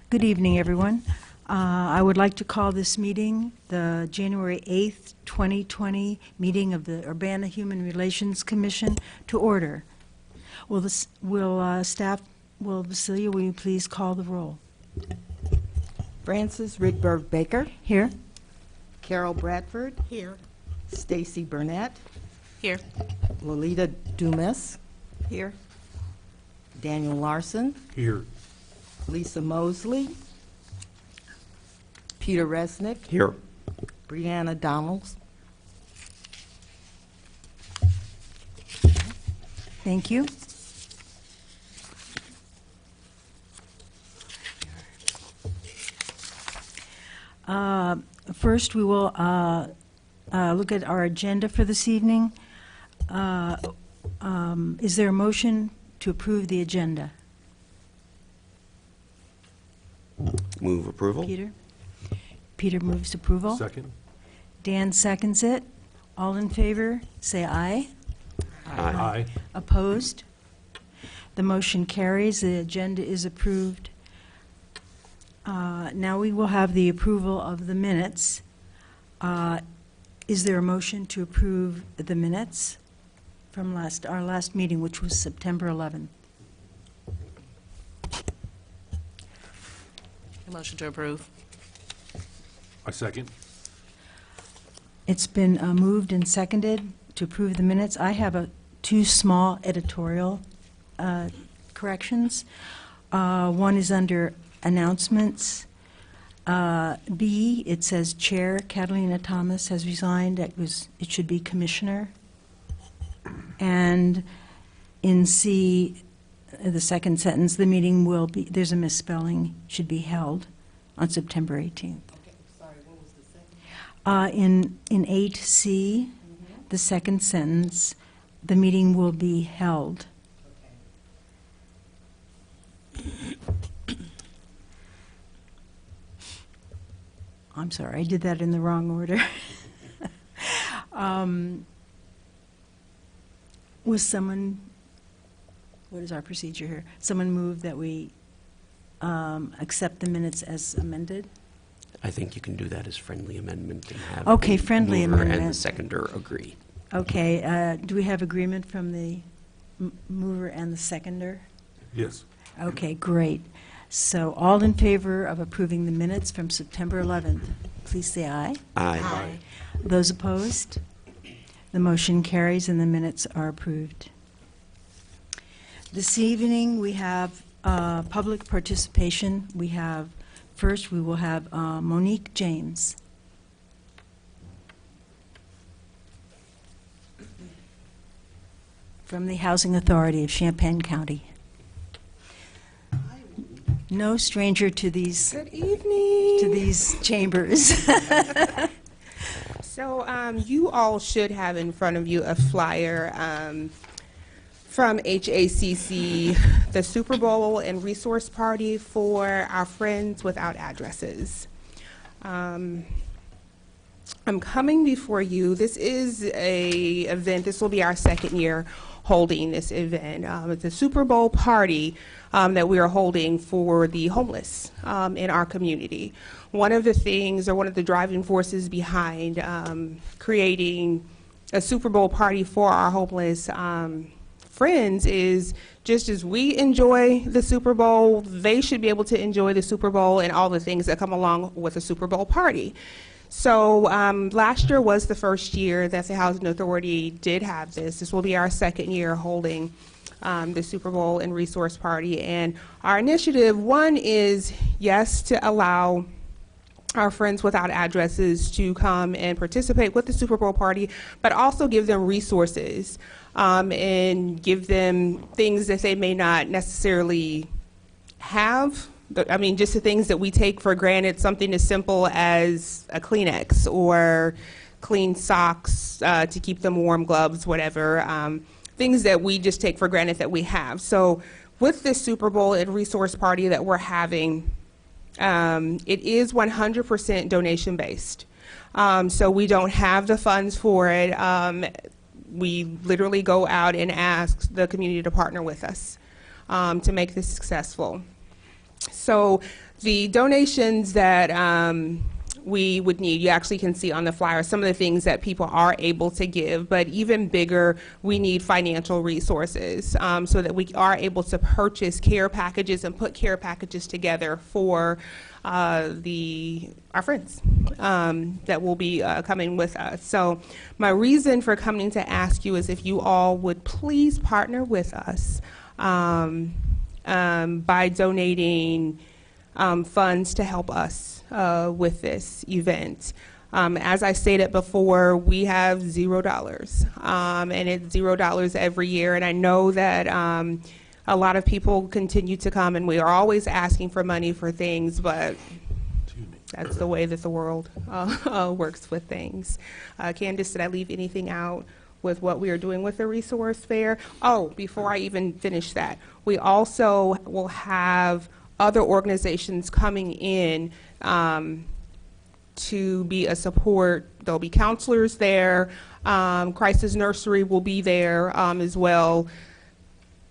Good evening, everyone. I would like to call this meeting the January 8th, 2020 meeting of the Urbana Human Relations Commission to order. Staff, Vasilia, will you please call the roll? Frances Rydberg Baker. Here. Carol Bradford. Here. Stacy Burnett. Here. Lolita Dumas. Here. Daniel Larson. Here. Lisa Mosley. Peter Resnick. Here. Brianna Donalds. Thank you. First, we will look at our agenda for this evening. Is there a motion to approve the agenda? Move approval. Peter? Peter moves approval. Second. Dan seconds it. All in favor, say aye. Aye. Opposed? The motion carries. The agenda is approved. Now we will have the approval of the minutes. Is there a motion to approve the minutes from our last meeting, which was September 11th? A motion to approve. I second. It's been moved and seconded to approve the minutes. I have two small editorial corrections. One is under announcements. B, it says Chair Catalina Thomas has resigned. It should be Commissioner. And in C, the second sentence, the meeting will be, there's a misspelling, should be held on September 18th. Okay, sorry, what was the second? In 8C, the second sentence, the meeting will be held. I'm sorry, I did that in the wrong order. Was someone, what is our procedure here? Someone moved that we accept the minutes as amended? I think you can do that as friendly amendment and have Okay, the friendly mover and amendment. the seconder agree. Okay, do we have agreement from the mover and the seconder? Yes. Okay, great. So all in favor of approving the minutes from September 11th, please say aye. Aye. Those opposed? The motion carries and the minutes are approved. This evening, we have public participation. First, we will have Monique James. From the Housing Authority of Champaign County. No stranger to these Good evening. chambers. So you all should have in front of you a flyer from HACC, the Super Bowl and resource party for our friends without addresses. I'm coming before you. This is a event. This will be our second year holding this event. It's a Super Bowl party that we are holding for the homeless in our community. One of the things, or one of the driving forces behind creating a Super Bowl party for our homeless friends is just as we enjoy the Super Bowl, they should be able to enjoy the Super Bowl and all the things that come along with a Super Bowl party. So last year was the first year that the Housing Authority did have this. This will be our second year holding the Super Bowl and resource party. And our initiative, one is, yes, to allow our friends without addresses to come and participate with the Super Bowl party, but also give them resources and give them things that they may not necessarily have. I mean, just the things that we take for granted, something as simple as a Kleenex or clean socks to keep them warm, gloves, whatever, things that we just take for granted that we have. So with this Super Bowl and resource party that we're having, it is 100% donation based. So we don't have the funds for it. We literally go out and ask the community to partner with us to make this successful. So The donations that we would need, you actually can see on the flyer some of the things that people are able to give, but even bigger, we need financial resources so that we are able to purchase care packages and put care packages together for our friends that will be coming with us. So my reason for coming to ask you is if you all would please partner with us by donating funds to help us with this event. As I stated before, we have $0, and it's $0 every year, and I know that a lot of people continue to come, and we are always asking for money for things, but that's the way that the world works with things. Candace, did I leave anything out with what we are doing with the resource fair? Oh, before I even finish that, we also will have other organizations coming in to be a support. There'll be counselors there. Crisis Nursery will be there as well.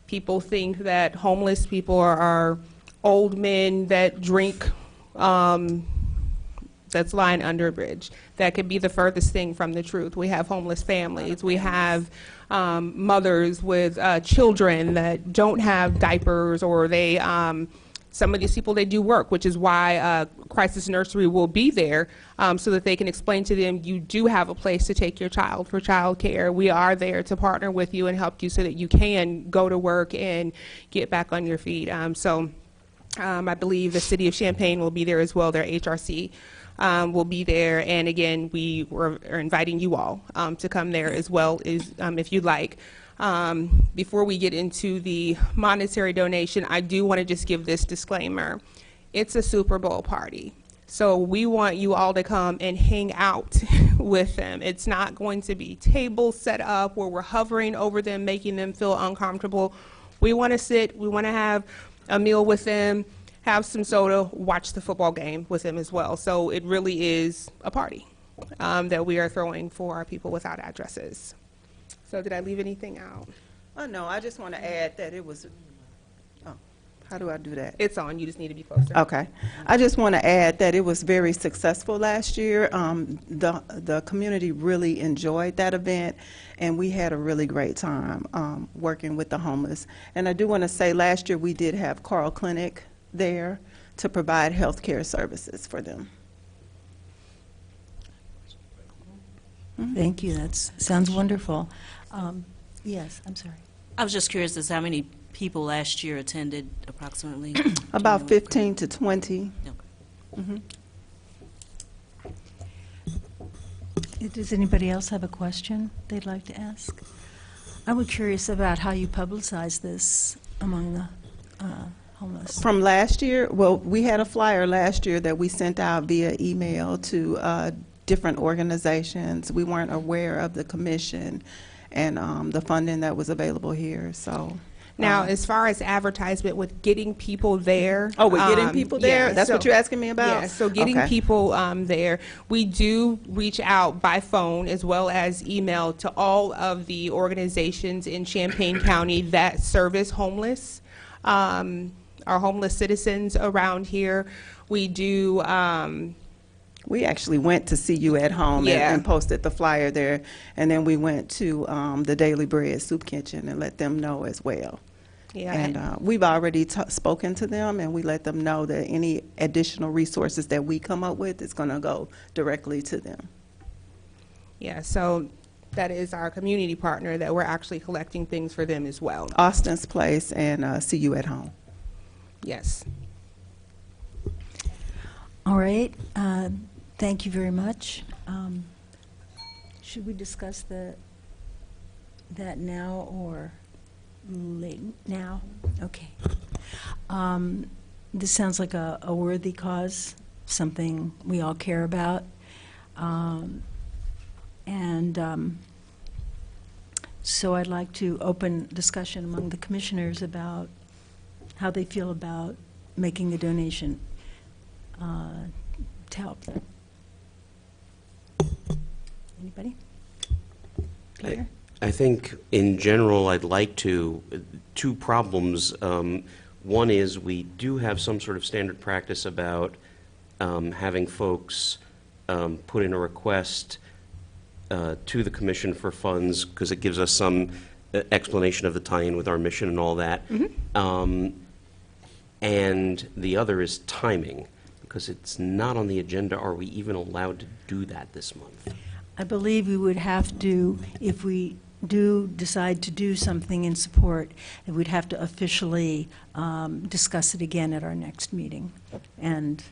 People think that homeless people are old men that drink that's lying under a bridge. That could be the furthest thing from the truth. We have homeless families. We have mothers with children that don't have diapers, or they some of these people, they do work, which is why Crisis Nursery will be there so that they can explain to them, you do have a place to take your child for child care. We are there to partner with you and help you so that you can go to work and get back on your feet. I believe the City of Champaign will be there as well. Their HRC will be there. And again, we are inviting you all to come there as well if you'd like. Before we get into the monetary donation, I do want to just give this disclaimer. It's a Super Bowl party. So we want you all to come and hang out with them. It's not going to be tables set up where we're hovering over them, making them feel uncomfortable. We want to sit, we want to have a meal with them, have some soda, watch the football game with them as well. So it really is a party that we are throwing for our people without addresses. So did I leave anything out? Oh, no, I just want to add that it was, how do I do that? It's on, you just need to be closer. Okay. I just want to add that it was very successful last year. The community really enjoyed that event, and we had a really great time working with the homeless. And I do want to say last year we did have Carl Clinic there to provide health care services for them. Thank you. That sounds wonderful. Yes, I'm sorry. I was just curious as to how many people last year attended approximately? About 15 to 20. Okay. Does anybody else have a question they'd like to ask? I was curious about how you publicize this among the homeless. From last year, well, we had a flyer last year that we sent out via email to different organizations. We weren't aware of the commission and the funding that was available here, so. Now, as far as advertisement with getting people there. Oh, we're getting people there? Yeah, That's what you're asking me about? Yeah, so getting Okay. people there. We do reach out by phone as well as email to all of the organizations in Champaign County that service homeless, our homeless citizens around here. We do, We actually went to See You at Home Yeah. and posted the flyer there, and then we went to the Daily Bread Soup Kitchen and let them know as well. yeah. And we've already spoken to them, and we let them know that any additional resources that we come up with is going to go directly to them. Yeah, so that is our community partner that we're actually collecting things for them as well. Austin's Place and See You at Home. Yes. All right. Thank you very much. Should we discuss that now or late? Now? Okay. This sounds like a worthy cause, something we all care about. So I'd like to open discussion among the commissioners about how they feel about making a donation to help them. Anybody? I think in general, I'd like to, two problems. One is, we do have some sort of standard practice about having folks put in a request to the commission for funds, because it gives us some explanation of the tie-in with our mission and all that. And the other is timing, because it's not on the agenda. Are we even allowed to do that this month? I believe we would have to, if we do decide to do something in support, that we'd have to officially discuss it again at our next meeting. And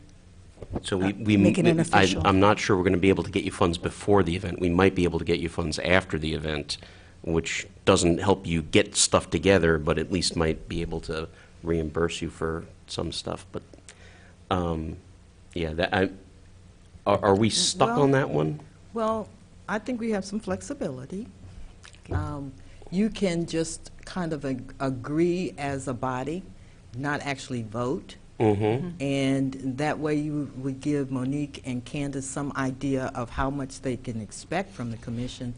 So make it an official. I'm not sure we're going to be able to get you funds before the event. We might be able to get you funds after the event, which doesn't help you get stuff together, but at least might be able to reimburse you for some stuff. But, yeah, are we stuck Well- on that one? Well, I think we have some flexibility. You can just kind of agree as a body, not actually vote. Mm-hmm. And that way you would give Monique and Candace some idea of how much they can expect from the commission.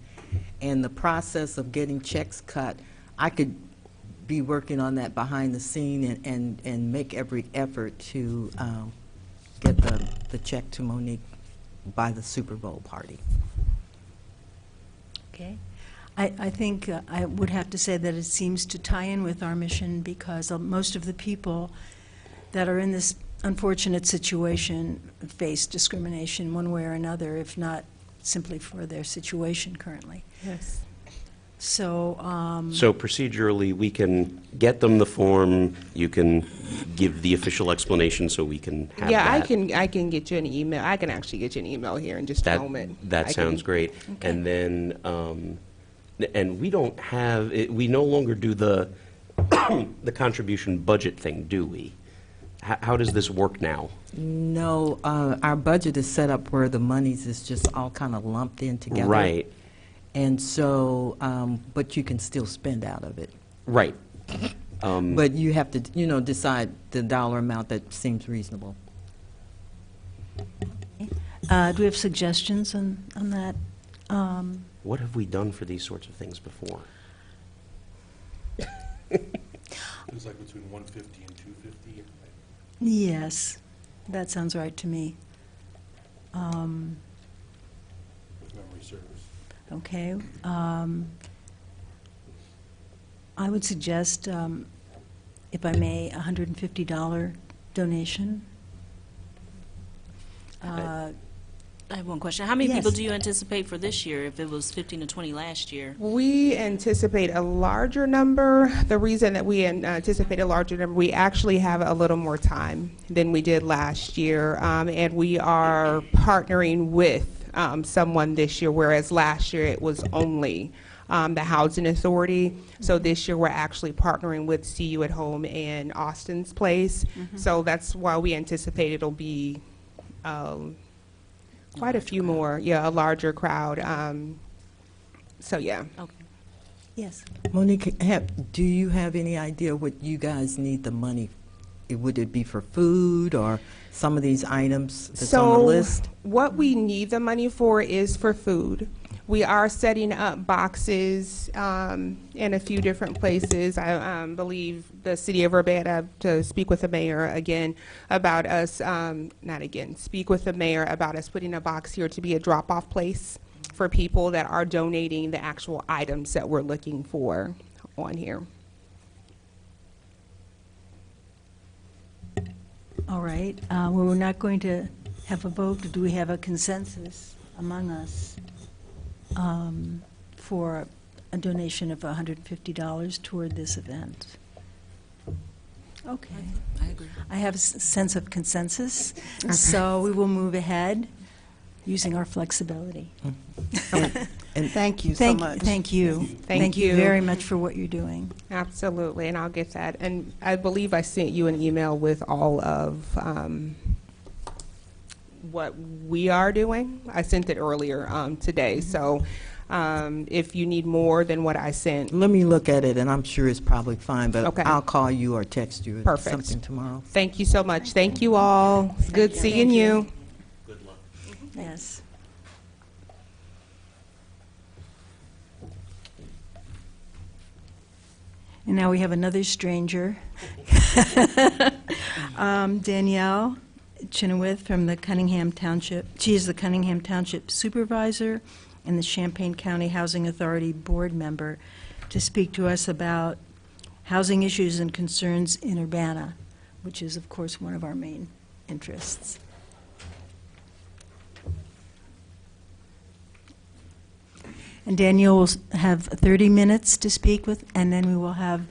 And the process of getting checks cut, I could be working on that behind the scene and make every effort to get the check to Monique by the Super Bowl party. Okay. I think I would have to say that it seems to tie in with our mission, because most of the people that are in this unfortunate situation face discrimination one way or another, if not simply for their situation currently. Yes. So, So procedurally, we can get them the form, you can give the official explanation so we can have Yeah, that. I can get you an email. I can actually get you an email here in just a moment. That I sounds can- great. And then, and we don't have, we no longer do the, the contribution budget thing, do we? How does this work now? No, our budget is set up where the monies is just all kind of lumped in together. Right, And so, but you can still spend out of it. right. But you have to, decide the dollar amount that seems reasonable. do we have suggestions on that? What have we done for these sorts of things before? It was like between 150 and 250. Yes, that sounds right to me. If memory serves. Okay. I would suggest, if I may, a $150 donation. I have one question. How many Yes. people do you anticipate for this year, if it was 15 to 20 last year? We anticipate a larger number. The reason that we anticipate a larger number, we actually have a little more time than we did last year, and we are partnering with someone this year, whereas last year it was only the Housing Authority. So this year we're actually partnering with See You at Home and Austin's Place. So that's why we anticipate it'll be quite a few more, a larger crowd. So yeah. Okay. Yes. Monique, do you have any idea what you guys need the money? Would it be for food or some of these items that's on the list? What we need the money for is for food. We are setting up boxes in a few different places. I believe the city of Urbana, to speak with the mayor again about us, speak with the mayor about us putting a box here to be a drop-off place for people that are donating the actual items that we're looking for on here. All right. Well, we're not going to have a vote. Do we have a consensus among us for a donation of $150 toward this event? Okay. I agree. I have a sense of consensus, so we will move ahead using our flexibility. And thank you so much. Thank you. Thank you. very much for what you're doing. Absolutely, and I'll get that. And I believe I sent you an email with all of what we are doing. I sent it earlier today, so if you need more than what I sent, Let me look at it, and I'm sure it's probably fine, but Okay. I'll call you or text you or Perfect. something tomorrow. thank you so much. Thank you all. It's good seeing you. Yes. And now we have another stranger Danielle Chenoweth from the Cunningham Township. She is the Cunningham Township Supervisor and the Champaign County Housing Authority Board Member to speak to us about housing issues and concerns in Urbana, which is, of course, one of our main interests. And Danielle will have 30 minutes to speak with, and then we will have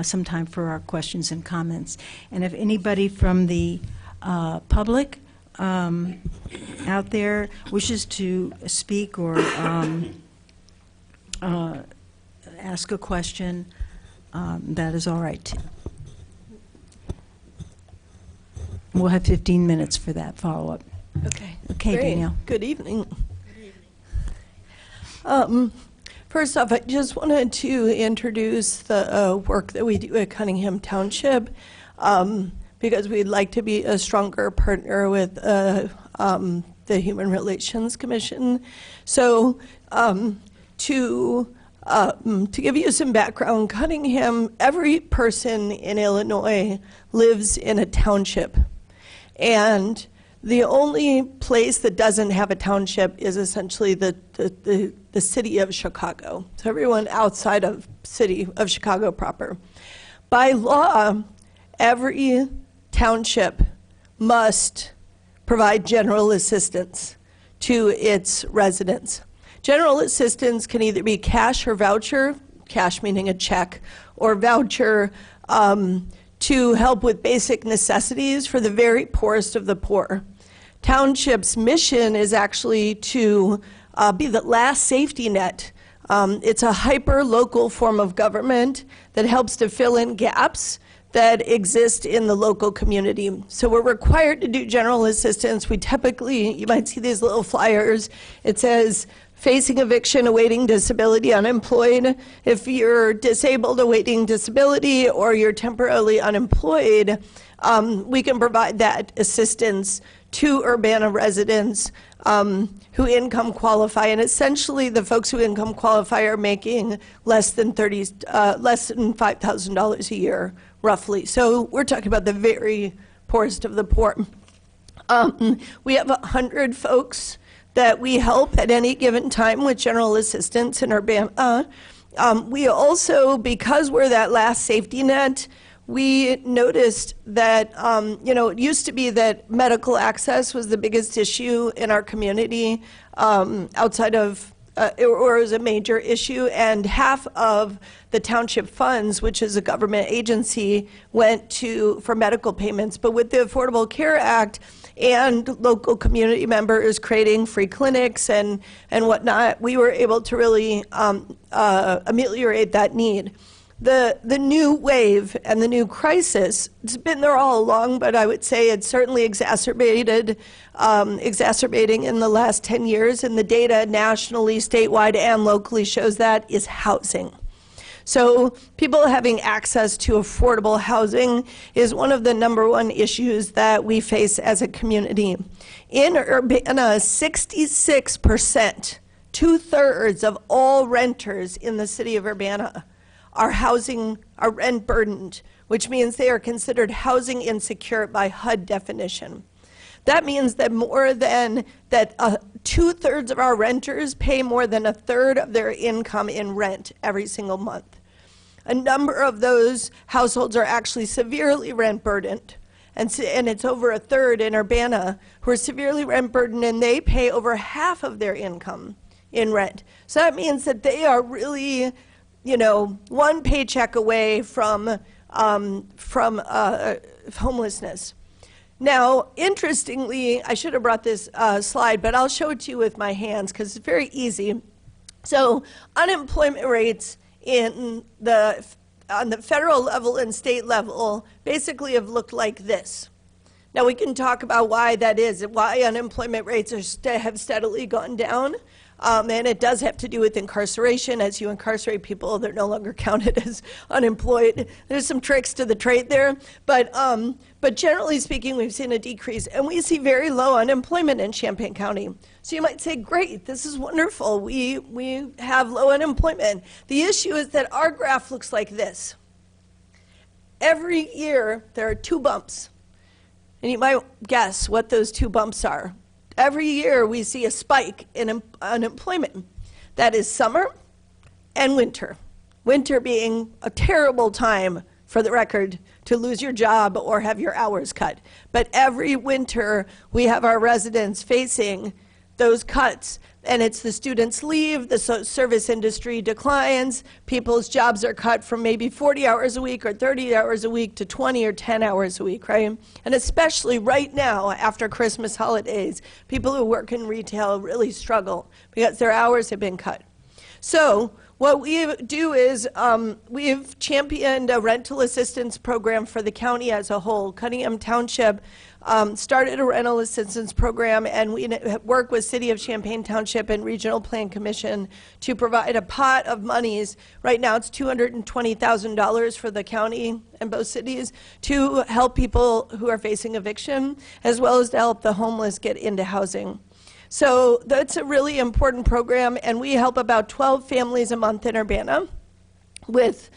some time for our questions and comments. And if anybody from the public out there wishes to speak or ask a question, that is all right too. We'll have 15 minutes for that follow-up. Okay. Okay, Great. Danielle. Good evening. First off, I just wanted to introduce the work that we do at Cunningham Township, because we'd like to be a stronger partner with the Human Relations Commission. So to give you some background, Cunningham, every person in Illinois lives in a township. And the only place that doesn't have a township is essentially the city of Chicago. So everyone outside of city of Chicago proper. By law, every township must provide general assistance to its residents. General assistance can either be cash or voucher, cash meaning a check, or voucher to help with basic necessities for the very poorest of the poor. Township's mission is actually to be the last safety net. It's a hyper-local form of government that helps to fill in gaps that exist in the local community. So we're required to do general assistance. We typically, you might see these little flyers. It says, facing eviction, awaiting disability, unemployed. If you're disabled, awaiting disability, or you're temporarily unemployed, we can provide that assistance to Urbana residents who income qualify. And essentially, the folks who income qualify are making less than $5,000 a year, roughly. So we're talking about the very poorest of the poor. We have 100 folks that we help at any given time with general assistance in Urbana. We also, because we're that last safety net, we noticed that, it used to be that medical access was the biggest issue in our community outside of, or was a major issue, and half of the township funds, which is a government agency, went for medical payments. But with the Affordable Care Act and local community members creating free clinics and whatnot, we were able to really ameliorate that need. The new wave and the new crisis, it's been there all along, but I would say it's certainly exacerbating in the last 10 years, and the data nationally, statewide, and locally shows that is housing. So people having access to affordable housing is one of the #1 issues that we face as a community. In Urbana, 66%, 2/3 of all renters in the city of Urbana are rent burdened, which means they are considered housing insecure by HUD definition. That means that 2/3 of our renters pay more than 1/3 of their income in rent every single month. A number of those households are actually severely rent burdened. And it's over 1/3 in Urbana who are severely rent burdened, and they pay over half of their income in rent. So that means that they are really, one paycheck away from homelessness. Now, interestingly, I should have brought this slide, but I'll show it to you with my hands because it's very easy. So unemployment rates on the federal level and state level basically have looked like this. Now, we can talk about why that is, why unemployment rates have steadily gone down. And it does have to do with incarceration. As you incarcerate people, they're no longer counted as unemployed. There's some tricks to the trade there. But generally speaking, we've seen a decrease. And we see very low unemployment in Champaign County. So you might say, great, this is wonderful. We have low unemployment. The issue is that our graph looks like this. every year there are 2 bumps. And you might guess what those 2 bumps are. Every year we see a spike in unemployment. That is summer and winter. Winter being a terrible time, for the record, to lose your job or have your hours cut. But every winter we have our residents facing those cuts, and it's the students leave, the service industry declines, people's jobs are cut from maybe 40 hours a week or 30 hours a week to 20 or 10 hours a week, right? And especially right now, after Christmas holidays, people who work in retail really struggle because their hours have been cut. So what we do is we've championed a rental assistance program for the county as a whole. Cunningham Township started a rental assistance program, and we work with City of Champaign Township and Regional Plan Commission to provide a pot of monies. Right now it's $220,000 for the county and both cities to help people who are facing eviction, as well as to help the homeless get into housing. So that's a really important program, and we help about 12 families a month in Urbana with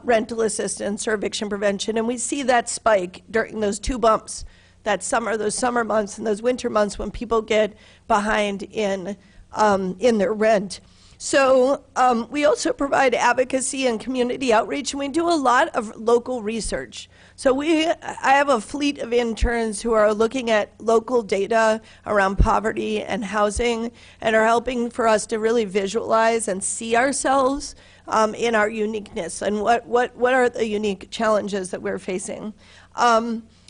rental assistance or eviction prevention, and we see that spike during those 2 bumps, that summer, those summer months and those winter months when people get behind in their rent. So we also provide advocacy and community outreach, and we do a lot of local research. So I have a fleet of interns who are looking at local data around poverty and housing and are helping for us to really visualize and see ourselves in our uniqueness and what are the unique challenges that we're facing.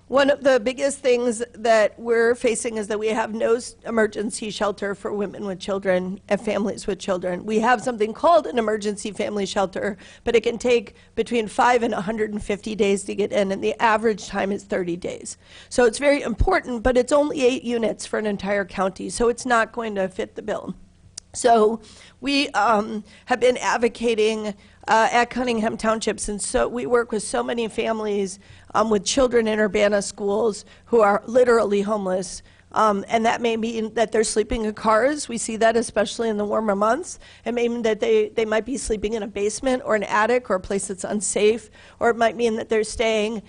One of the biggest things that we're facing is that we have no emergency shelter for women with children and families with children. We have something called an emergency family shelter, but it can take between 5 and 150 days to get in, and the average time is 30 days. So it's very important, but it's only 8 units for an entire county, so it's not going to fit the bill. So we have been advocating at Cunningham Township, and so we work with so many families with children in Urbana schools who are literally homeless. And that may mean that they're sleeping in cars. We see that especially in the warmer months. It may mean that they might be sleeping in a basement or an attic or a place that's unsafe. Or it might mean that they're staying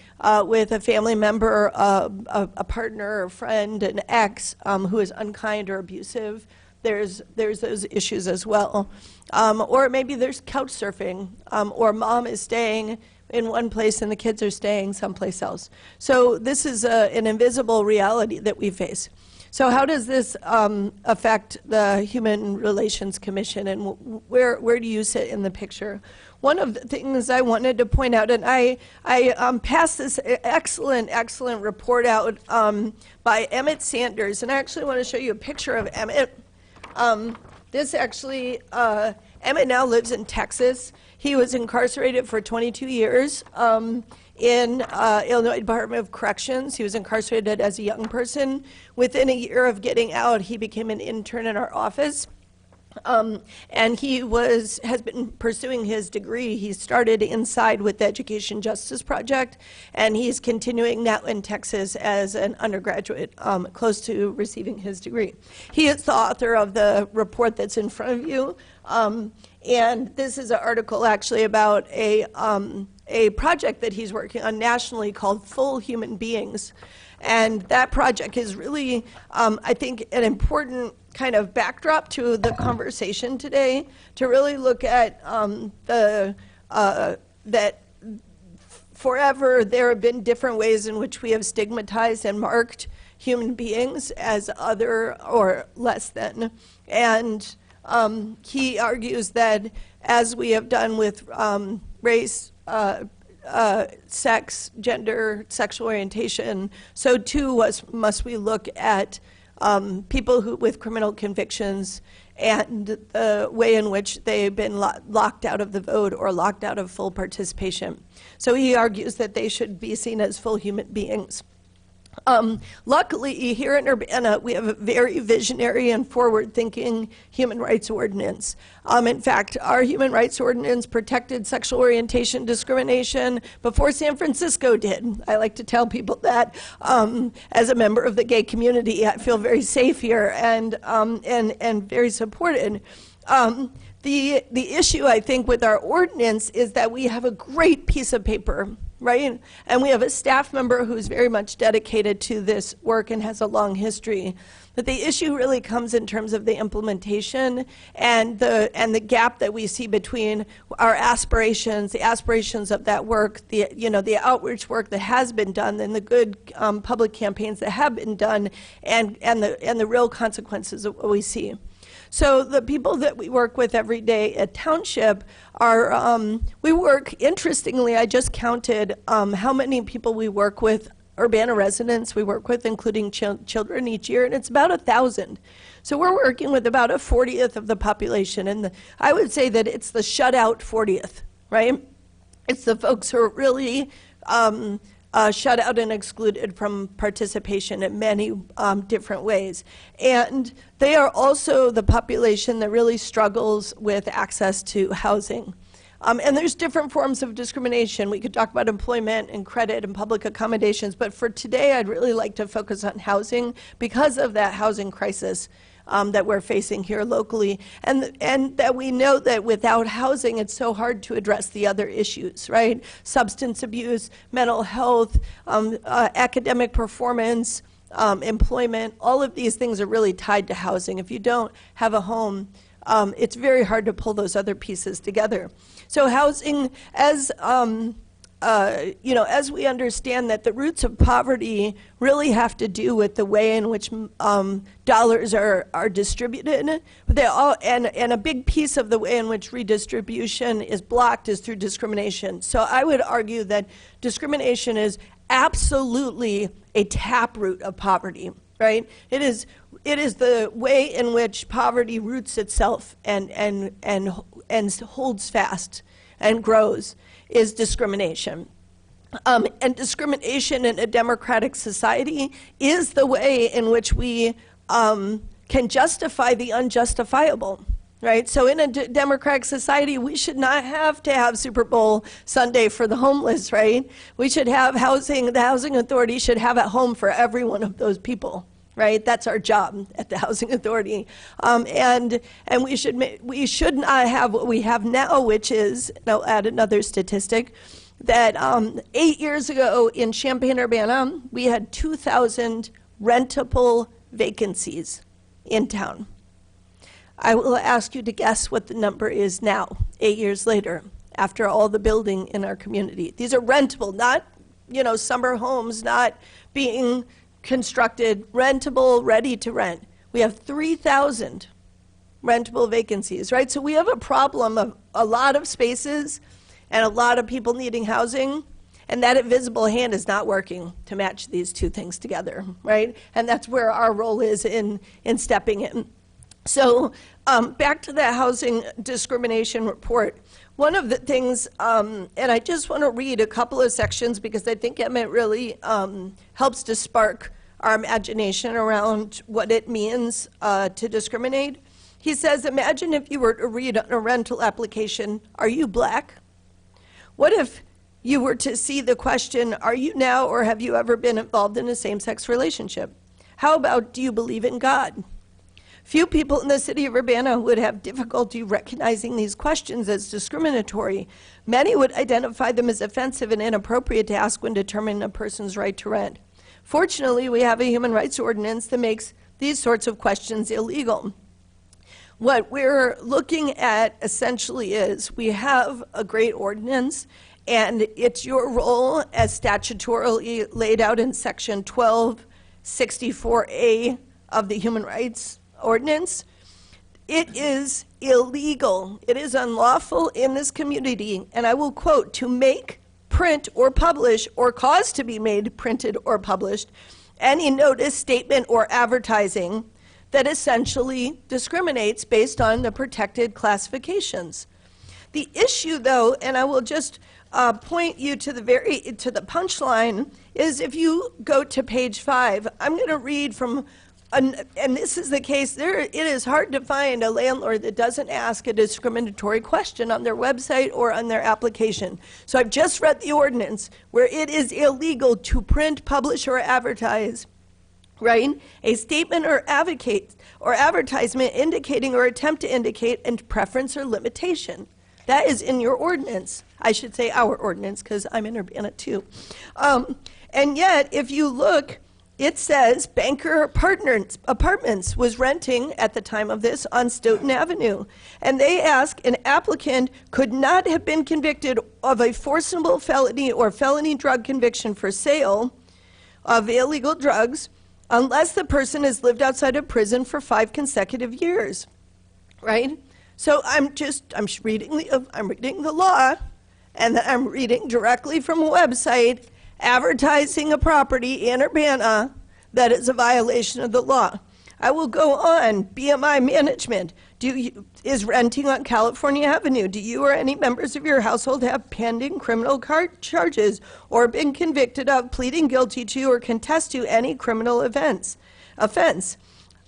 with a family member, a partner, a friend, an ex who is unkind or abusive. There's those issues as well. Or maybe there's couch surfing, or mom is staying in one place and the kids are staying someplace else. So this is an invisible reality that we face. So how does this affect the Human Relations Commission, and where do you sit in the picture? One of the things I wanted to point out, and I passed this excellent report out by Emmett Sanders, and I actually want to show you a picture of Emmett. This actually, Emmett now lives in Texas. He was incarcerated for 22 years in Illinois Department of Corrections. He was incarcerated as a young person. Within a year of getting out, he became an intern in our office. And he has been pursuing his degree. He started inside with the Education Justice Project, and he's continuing now in Texas as an undergraduate, close to receiving his degree. He is the author of the report that's in front of you, and this is an article actually about a project that he's working on nationally called Full Human Beings. And that project is really, I think, an important kind of backdrop to the conversation today, to really look at that forever there have been different ways in which we have stigmatized and marked human beings as other or less than. And he argues that as we have done with race, sex, gender, sexual orientation, so too must we look at people with criminal convictions and the way in which they've been locked out of the vote or locked out of full participation. So he argues that they should be seen as full human beings. Luckily, here in Urbana, we have a very visionary and forward-thinking human rights ordinance. In fact, our human rights ordinance protected sexual orientation discrimination before San Francisco did. I like to tell people that as a member of the gay community, I feel very safe here and very supported. The issue, I think, with our ordinance is that we have a great piece of paper right? And we have a staff member who's very much dedicated to this work and has a long history. But the issue really comes in terms of the implementation and the gap that we see between our aspirations, the aspirations of that work, the outreach work that has been done, and the good public campaigns that have been done, and the real consequences of what we see. So the people that we work with every day at Township are, we work, interestingly, I just counted how many people we work with, Urbana residents we work with, including children each year, and it's about 1,000. So we're working with about a 40th of the population, and I would say that it's the shut-out 40th, right? It's the folks who are really shut out and excluded from participation in many different ways. And they are also the population that really struggles with access to housing. And there's different forms of discrimination. We could talk about employment and credit and public accommodations, but for today I'd really like to focus on housing because of that housing crisis that we're facing here locally, and that we know that without housing it's so hard to address the other issues, right? Substance abuse, mental health, academic performance, employment, all of these things are really tied to housing. If you don't have a home, it's very hard to pull those other pieces together. So housing, as as we understand that the roots of poverty really have to do with the way in which dollars are distributed, they all, and a big piece of the way in which redistribution is blocked is through discrimination. So I would argue that discrimination is absolutely a taproot of poverty, right? It is the way in which poverty roots itself and holds fast and grows is discrimination. And discrimination in a democratic society is the way in which we can justify the unjustifiable, right? So in a democratic society, we should not have to have Super Bowl Sunday for the homeless, right? We should have housing, the housing authority should have a home for every one of those people. Right, that's our job at the Housing Authority, and we should not have what we have now, which is, and I'll add another statistic, that 8 years ago in Champaign-Urbana, we had 2,000 rentable vacancies in town. I will ask you to guess what the number is now, 8 years later, after all the building in our community. These are rentable, not summer homes, not being constructed, rentable, ready to rent. We have 3,000 rentable vacancies, right? So we have a problem of a lot of spaces and a lot of people needing housing, and that invisible hand is not working to match these two things together, right? And that's where our role is in stepping in. So back to the housing discrimination report. One of the things, and I just want to read a couple of sections because I think Emmett really helps to spark our imagination around what it means to discriminate. He says, imagine if you were to read on a rental application, are you black? What if you were to see the question, are you now or have you ever been involved in a same-sex relationship? How about, do you believe in God? Few people in the city of Urbana would have difficulty recognizing these questions as discriminatory. Many would identify them as offensive and inappropriate to ask when determining a person's right to rent. Fortunately, we have a human rights ordinance that makes these sorts of questions illegal. What we're looking at essentially is we have a great ordinance, and it's your role as statutorily laid out in section 1264A of the Human Rights Ordinance. It is illegal, it is unlawful in this community, and I will quote, to make, print, or publish, or cause to be made, printed, or published, any notice, statement, or advertising that essentially discriminates based on the protected classifications. The issue, though, and I will just point you to the punchline, is if you go to page 5, I'm going to read from, and this is the case, it is hard to find a landlord that doesn't ask a discriminatory question on their website or on their application. So I've just read the ordinance where it is illegal to print, publish, or advertise, right, a statement or advocate or advertisement indicating or attempt to indicate a preference or limitation. That is in your ordinance. I should say our ordinance, because I'm in Urbana too. And yet, if you look, it says Banker Apartments was renting at the time of this on Stoughton Avenue. And they ask an applicant could not have been convicted of a forcible felony or felony drug conviction for sale of illegal drugs unless the person has lived outside of prison for 5 consecutive years, right? So I'm reading the law, and then I'm reading directly from a website advertising a property in Urbana that is a violation of the law. I will go on. BMI Management is renting on California Avenue. Do you or any members of your household have pending criminal charges or been convicted of, pleading guilty to, or contest to any criminal offense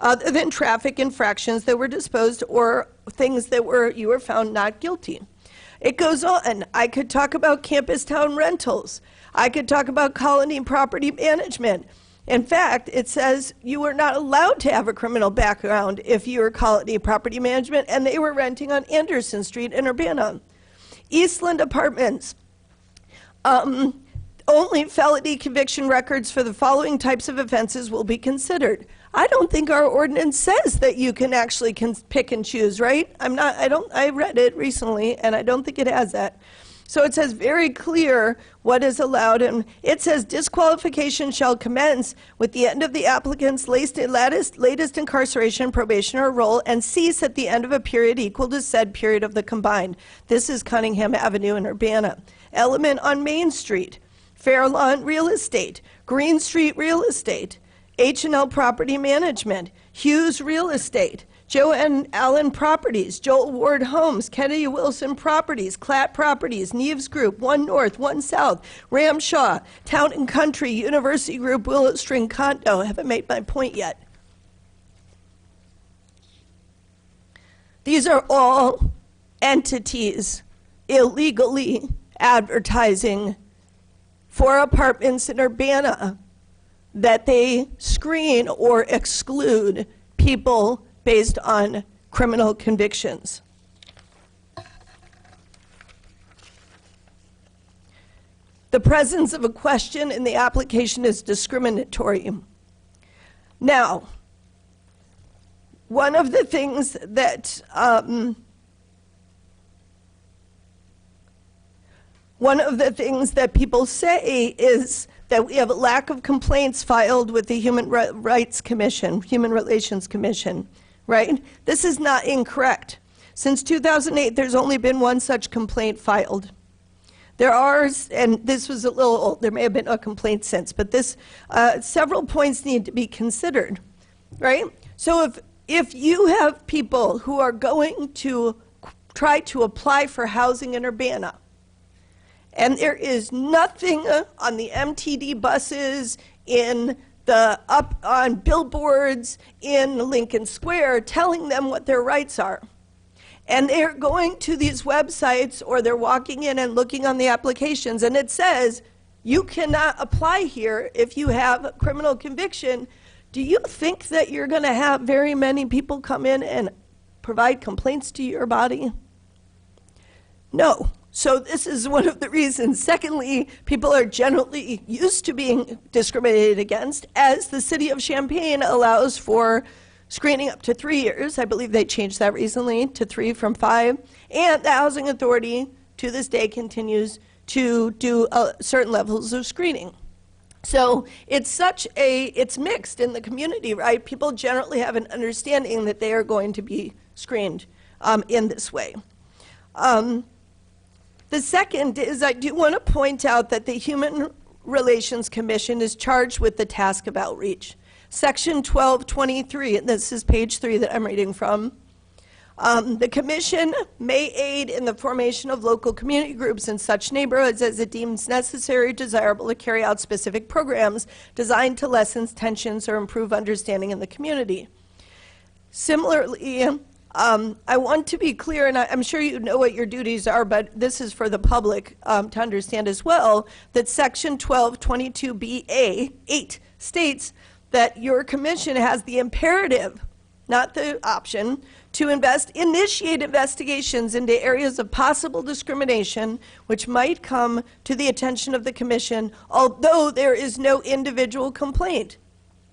other than traffic infractions that were disposed or things that you were found not guilty? It goes on. I could talk about Campus Town Rentals. I could talk about Colony Property Management. In fact, it says you were not allowed to have a criminal background if you were Colony Property Management, and they were renting on Anderson Street in Urbana. Eastland Apartments. Only felony conviction records for the following types of offenses will be considered. I don't think our ordinance says that you can actually pick and choose, right? I read it recently, and I don't think it has that. So it says very clear what is allowed, and it says disqualification shall commence with the end of the applicant's latest incarceration, probation, or role, and cease at the end of a period equal to said period of the combined. This is Cunningham Avenue in Urbana. Element on Main Street, Fairlawn Real Estate, Green Street Real Estate, H&L Property Management, Hughes Real Estate, Joanne Allen Properties, Joel Ward Homes, Kennedy Wilson Properties, Clatt Properties, Neves Group, One North, One South, Ramshaw, Town and Country, University Group, Willow String Condo. I haven't made my point yet. These are all entities illegally advertising for apartments in Urbana that they screen or exclude people based on criminal convictions. The presence of a question in the application is discriminatory. Now, one of the things that people say is that we have a lack of complaints filed with the Human Relations Commission, right? This is not incorrect. Since 2008, there's only been one such complaint filed. There are, and this was a little old, there may have been a complaint since, but several points need to be considered, right? So if you have people who are going to try to apply for housing in Urbana, and there is nothing on the MTD buses, on billboards in Lincoln Square telling them what their rights are. And they're going to these websites, or they're walking in and looking on the applications, and it says, you cannot apply here if you have a criminal conviction. Do you think that you're going to have very many people come in and provide complaints to your body? No. So this is one of the reasons. Secondly, people are generally used to being discriminated against, as the city of Champaign allows for screening up to 3 years. I believe they changed that recently to 3 from 5. And the Housing Authority, to this day, continues to do certain levels of screening. So it's mixed in the community, right? People generally have an understanding that they are going to be screened in this way. The second is, I do want to point out that the Human Relations Commission is charged with the task of outreach. Section 1223, and this is page 3 that I'm reading from. The commission may aid in the formation of local community groups in such neighborhoods as it deems necessary or desirable to carry out specific programs designed to lessen tensions or improve understanding in the community. Similarly, I want to be clear, and I'm sure you know what your duties are, but this is for the public to understand as well, that Section 1222BA 8 states that your commission has the imperative, not the option, to initiate investigations into areas of possible discrimination which might come to the attention of the commission, although there is no individual complaint.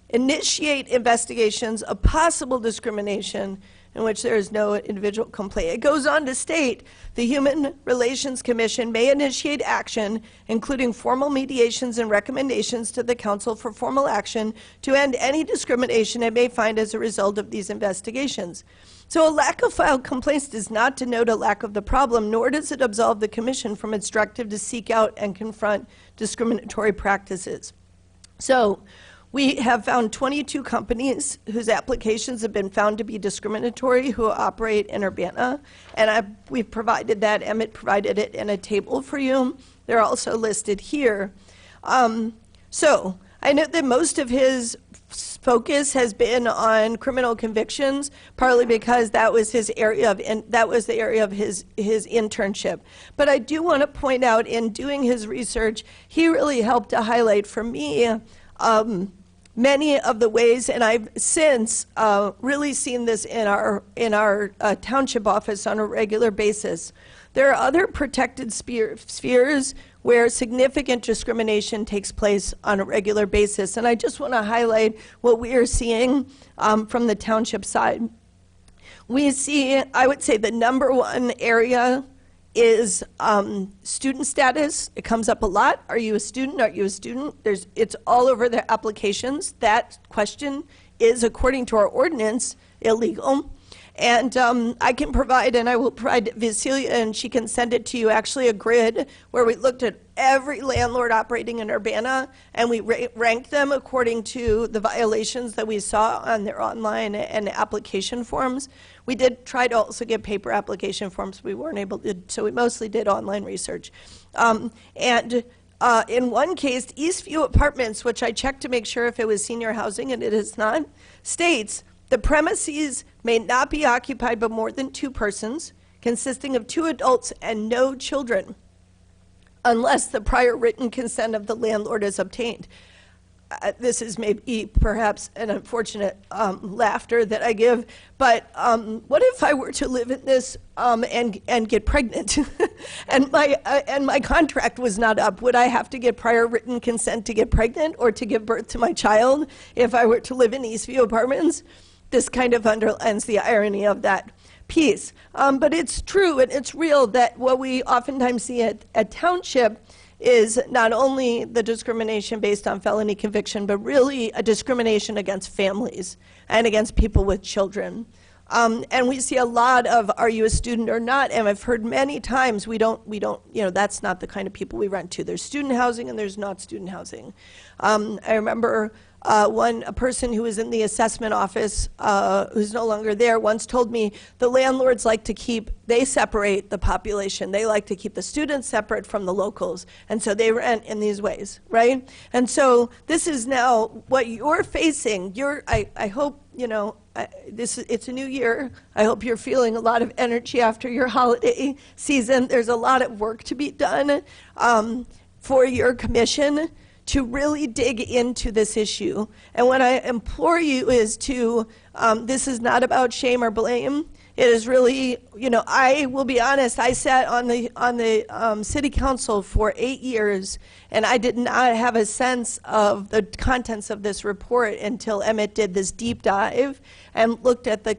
Initiate investigations of possible discrimination in which there is no individual complaint. It goes on to state the Human Relations Commission may initiate action, including formal mediations and recommendations to the Council for formal action to end any discrimination it may find as a result of these investigations. So a lack of filed complaints does not denote a lack of the problem, nor does it absolve the Commission from its directive to seek out and confront discriminatory practices. So we have found 22 companies whose applications have been found to be discriminatory who operate in Urbana, and we've provided that. Emmett provided it in a table for you. They're also listed here. So I know that most of his focus has been on criminal convictions, partly because that was his area of the area of his internship. But I do want to point out, in doing his research, he really helped to highlight for me many of the ways, and I've since really seen this in our township office on a regular basis. There are other protected spheres where significant discrimination takes place on a regular basis, and I just want to highlight what we are seeing from the township side. We see, I would say, the number one area is student status. It comes up a lot. Are you a student? Are you a student? It's all over the applications. That question is, according to our ordinance, illegal. And I can provide, and I will provide Vasilia, and she can send it to you, actually a grid where we looked at every landlord operating in Urbana, and we ranked them according to the violations that we saw on their online and application forms. We did try to also get paper application forms. We weren't able to, so we mostly did online research. In one case, Eastview Apartments, which I checked to make sure if it was senior housing, and it is not, states the premises may not be occupied by more than 2 persons, consisting of 2 adults and no children, unless the prior written consent of the landlord is obtained. This is maybe perhaps an unfortunate laughter that I give, but what if I were to live in this and get pregnant, and my contract was not up? Would I have to get prior written consent to get pregnant or to give birth to my child if I were to live in Eastview Apartments? This kind of underlines the irony of that piece. But it's true and it's real that what we oftentimes see at Township is not only the discrimination based on felony conviction, but really a discrimination against families and against people with children. And we see a lot of, are you a student or not? And I've heard many times we don't, that's not the kind of people we rent to. There's student housing and there's not student housing. I remember a person who was in the assessment office, who's no longer there, once told me the landlords they separate the population. They like to keep the students separate from the locals, and so they rent in these ways, right? And so this is now what you're facing. I hope, it's a new year. I hope you're feeling a lot of energy after your holiday season. There's a lot of work to be done for your commission to really dig into this issue. And what I implore you is this is not about shame or blame. It is really, I will be honest, I sat on the city council for 8 years, and I did not have a sense of the contents of this report until Emmett did this deep dive and looked at the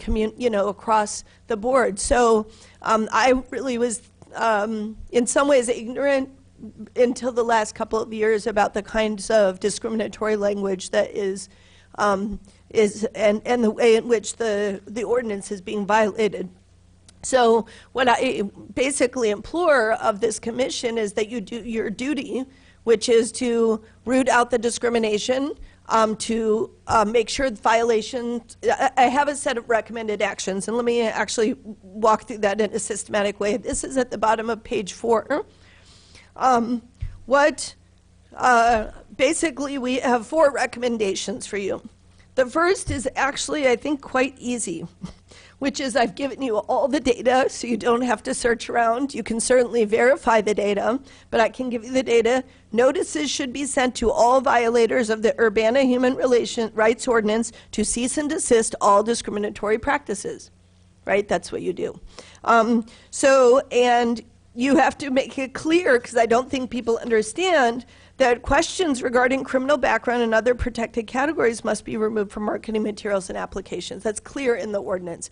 across the board. So I really was, in some ways, ignorant until the last couple of years about the kinds of discriminatory language that is and the way in which the ordinance is being violated. So what I basically implore of this commission is that you do your duty, which is to root out the discrimination, to make sure the violations. I have a set of recommended actions, and let me actually walk through that in a systematic way. This is at the bottom of page 4. Basically, we have 4 recommendations for you. The first is actually, I think, quite easy. which is I've given you all the data so you don't have to search around. You can certainly verify the data, but I can give you the data. Notices should be sent to all violators of the Urbana Human Rights Ordinance to cease and desist all discriminatory practices. Right? That's what you do. And you have to make it clear, because I don't think people understand, that questions regarding criminal background and other protected categories must be removed from marketing materials and applications. That's clear in the ordinance.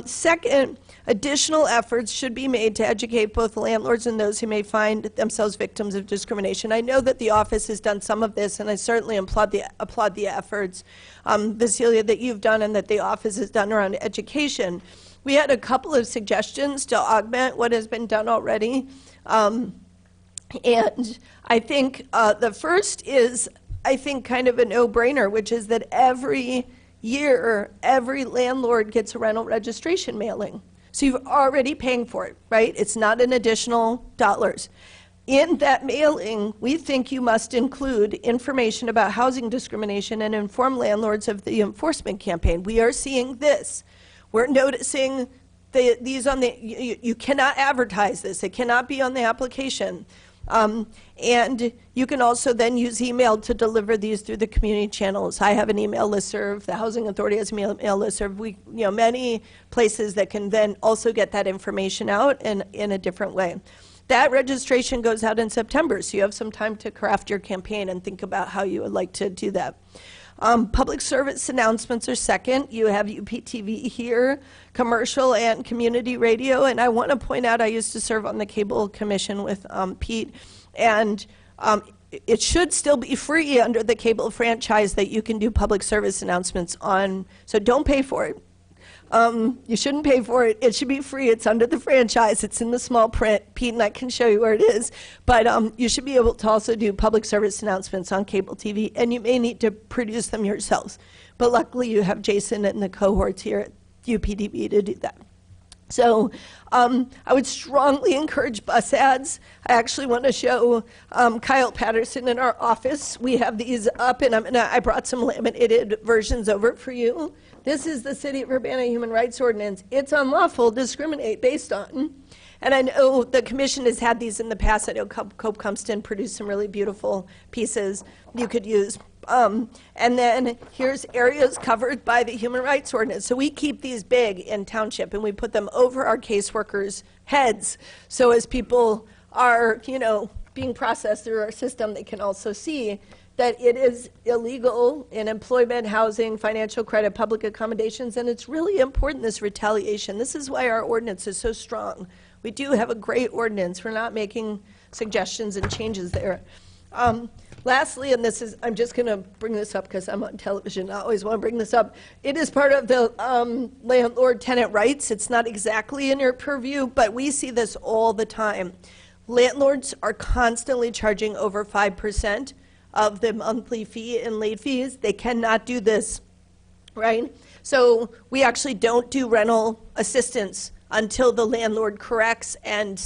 Second, additional efforts should be made to educate both landlords and those who may find themselves victims of discrimination. I know that the office has done some of this, and I certainly applaud the efforts, Vasilia, that you've done and that the office has done around education. We had a couple of suggestions to augment what has been done already. And I think the first is, I think, kind of a no-brainer, which is that every year, every landlord gets a rental registration mailing. So you're already paying for it, right? It's not an additional dollars. In that mailing, we think you must include information about housing discrimination and inform landlords of the enforcement campaign. We are seeing this. We're noticing these on the, you cannot advertise this. It cannot be on the application. And you can also then use email to deliver these through the community channels. I have an email listserv. The Housing Authority has an email listserv. Many places that can then also get that information out in a different way. That registration goes out in September, so you have some time to craft your campaign and think about how you would like to do that. Public service announcements are second. You have UPTV here, commercial and community radio, and I want to point out I used to serve on the Cable Commission with Pete, and it should still be free under the cable franchise that you can do public service announcements on, so don't pay for it. You shouldn't pay for it. It should be free. It's under the franchise. It's in the small print. Pete and I can show you where it is. But you should be able to also do public service announcements on cable TV, and you may need to produce them yourselves. But luckily, you have Jason and the cohorts here at UPDB to do that. So I would strongly encourage bus ads. I actually want to show Kyle Patterson in our office. We have these up, and I brought some laminated versions over for you. This is the City of Urbana Human Rights Ordinance. It's unlawful to discriminate based on. And I know the commission has had these in the past. I know Cope Cumston produced some really beautiful pieces you could use. And then here's areas covered by the Human Rights Ordinance. So we keep these big in township, and we put them over our caseworkers' heads. So as people are, being processed through our system, they can also see that it is illegal in employment, housing, financial credit, public accommodations, and it's really important, this retaliation. This is why our ordinance is so strong. We do have a great ordinance. We're not making suggestions and changes there. Lastly, and this is, I'm just going to bring this up because I'm on television. I always want to bring this up. It is part of the landlord-tenant rights. It's not exactly in your purview, but we see this all the time. Landlords are constantly charging over 5% of the monthly fee and late fees. They cannot do this, right? So we actually don't do rental assistance until the landlord corrects and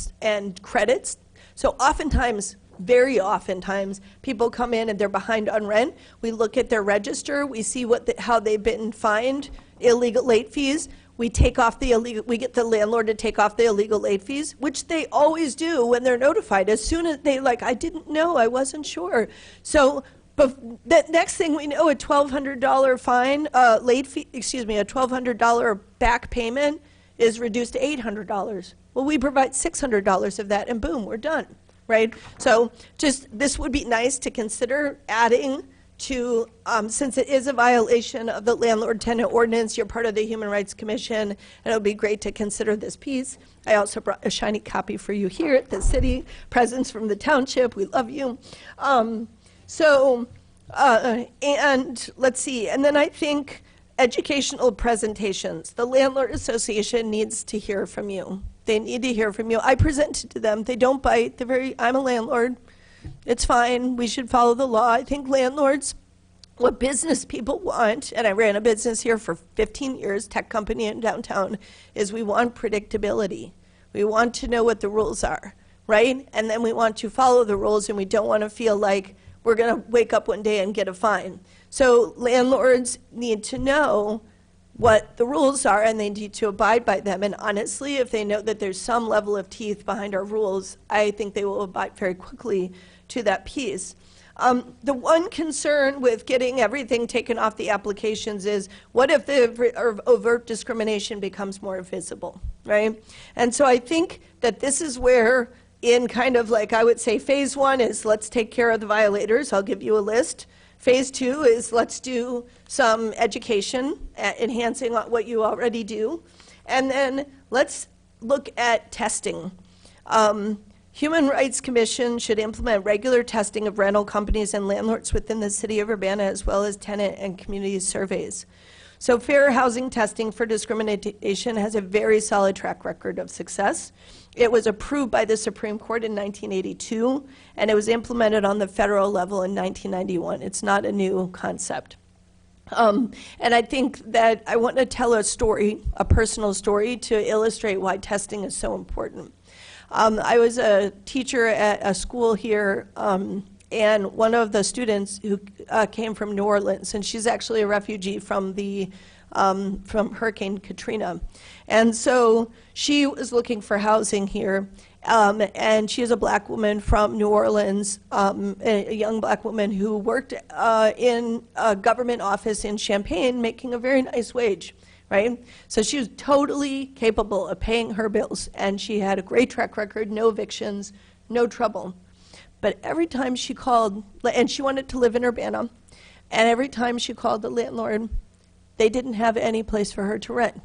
credits. So oftentimes, very oftentimes, people come in and they're behind on rent. We look at their register. We see how they've been fined illegal late fees. We take off we get the landlord to take off the illegal late fees, which they always do when they're notified. As soon as I didn't know, I wasn't sure. So, but the next thing we know, a $1,200 fine, a $1,200 back payment is reduced to $800. Well, we provide $600 of that, and boom, we're done, right? So, this would be nice to consider adding to, since it is a violation of the landlord-tenant ordinance, you're part of the Human Rights Commission, and it would be great to consider this piece. I also brought a shiny copy for you here at the city, presents from the township, we love you. And let's see, and then I think educational presentations. The Landlord Association needs to hear from you. They need to hear from you. I presented to them, they don't bite, I'm a landlord. It's fine. We should follow the law. I think landlords, what business people want, and I ran a business here for 15 years, tech company in downtown, is we want predictability. We want to know what the rules are, right? And then we want to follow the rules, and we don't want to feel like we're going to wake up one day and get a fine. So landlords need to know what the rules are, and they need to abide by them. And honestly, if they know that there's some level of teeth behind our rules, I think they will abide very quickly to that piece. The one concern with getting everything taken off the applications is, what if the overt discrimination becomes more visible, right? And so I think that this is where, in kind of like, I would say, phase one is let's take care of the violators. I'll give you a list. Phase two is let's do some education, enhancing what you already do. And then let's look at testing. Human Rights Commission should implement regular testing of rental companies and landlords within the city of Urbana, as well as tenant and community surveys. So fair housing testing for discrimination has a very solid track record of success. It was approved by the Supreme Court in 1982, and it was implemented on the federal level in 1991. It's not a new concept. And I think that I want to tell a story, a personal story, to illustrate why testing is so important. I was a teacher at a school here, and one of the students who came from New Orleans, and she's actually a refugee from from Hurricane Katrina. And so she was looking for housing here, and she is a black woman from New Orleans, a young black woman who worked in a government office in Champaign, making a very nice wage. Right? So she was totally capable of paying her bills, and she had a great track record, no evictions, no trouble. But every time she called, and she wanted to live in Urbana, and every time she called the landlord, they didn't have any place for her to rent.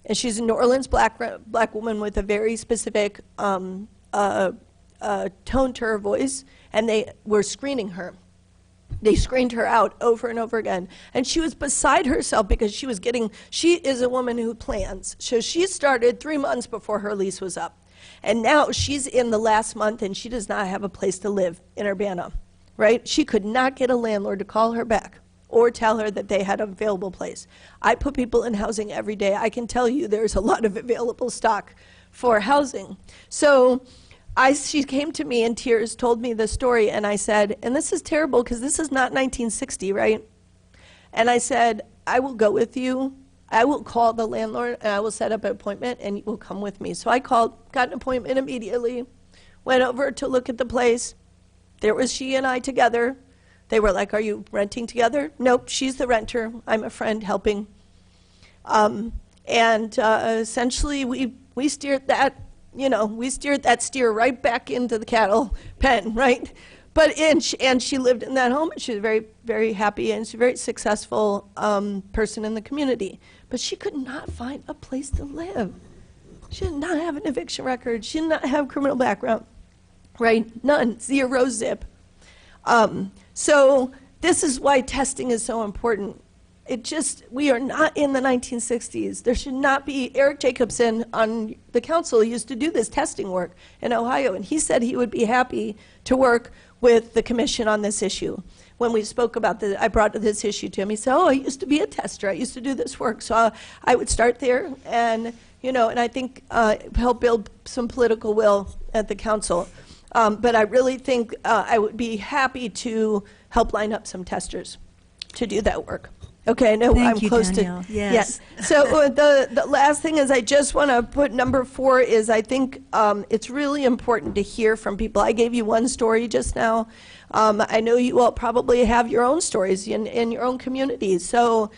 And she's a New Orleans black woman with a very specific tone to her voice, and they were screening her. They screened her out over and over again. And she was beside herself because she is a woman who plans. So she started 3 months before her lease was up. And now she's in the last month, and she does not have a place to live in Urbana, right? She could not get a landlord to call her back or tell her that they had an available place. I put people in housing every day. I can tell you there's a lot of available stock for housing. So she came to me in tears, told me the story, and I said, and this is terrible because this is not 1960, right? And I said, I will go with you. I will call the landlord, and I will set up an appointment, and you will come with me. So I called, got an appointment immediately, went over to look at the place. There was she and I together. They were like, are you renting together? Nope, she's the renter. I'm a friend helping. Essentially, we steered that, we steered that steer right back into the cattle pen, right? And she lived in that home, and she was very, very happy, and she's a very successful person in the community. But she could not find a place to live. She did not have an eviction record. She did not have a criminal background, right? None, 0 zip. So this is why testing is so important. We are not in the 1960s. There should not be. Eric Jacobson on the council used to do this testing work in Ohio, and he said he would be happy to work with the commission on this issue. When we spoke about I brought this issue to him. He said, I used to be a tester. I used to do this work. So I would start there and I think help build some political will at the council. But I really think I would be happy to help line up some testers to do that work. Okay, no, Thank I'm you, close Danielle. to. Yes. So the last thing is I just want to put number 4 is I think it's really important to hear from people. I gave you one story just now. I know you all probably have your own stories in your own communities. So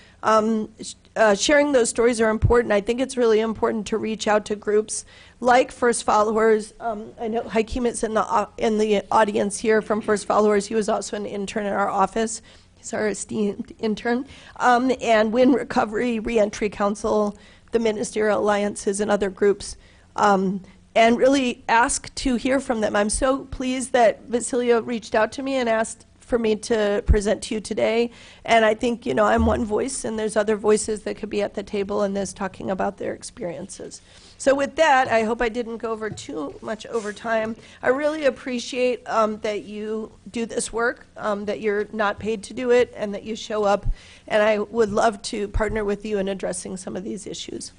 sharing those stories are important. I think it's really important to reach out to groups like First Followers. I know Hakeem is in the audience here from First Followers. He was also an intern in our office. He's our esteemed intern. And Win Recovery, Reentry Council, the Ministerial Alliances, and other groups. And really ask to hear from them. I'm so pleased that Vasilia reached out to me and asked for me to present to you today. And I think, I'm one voice, and there's other voices that could be at the table in this talking about their experiences. So with that, I hope I didn't go over too much over time. I really appreciate that you do this work, that you're not paid to do it, and that you show up. And I would love to partner with you in addressing some of these issues.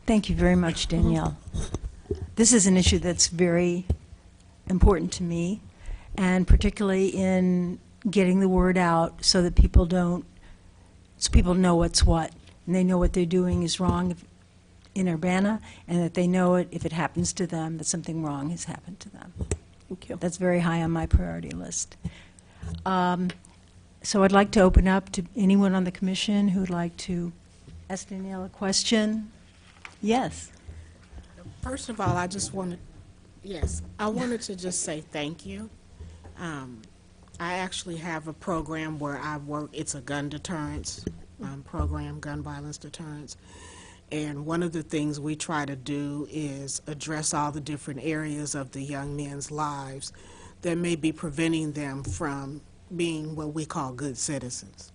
Thank you very much, Danielle. This is an issue that's very important to me, and particularly in getting the word out so that people don't so people know what's what, and they know what they're doing is wrong in Urbana, and that they know it if it happens to them, that something wrong has happened to them. Thank you. That's very high on my priority list. So I'd like to open up to anyone on the commission who'd like to ask Danielle a question. Yes. First of all, I just wanted, yes, I wanted to just say thank you. I actually have a program where I work, it's a gun deterrence program, gun violence deterrence. And one of the things we try to do is address all the different areas of the young men's lives that may be preventing them from being what we call good citizens.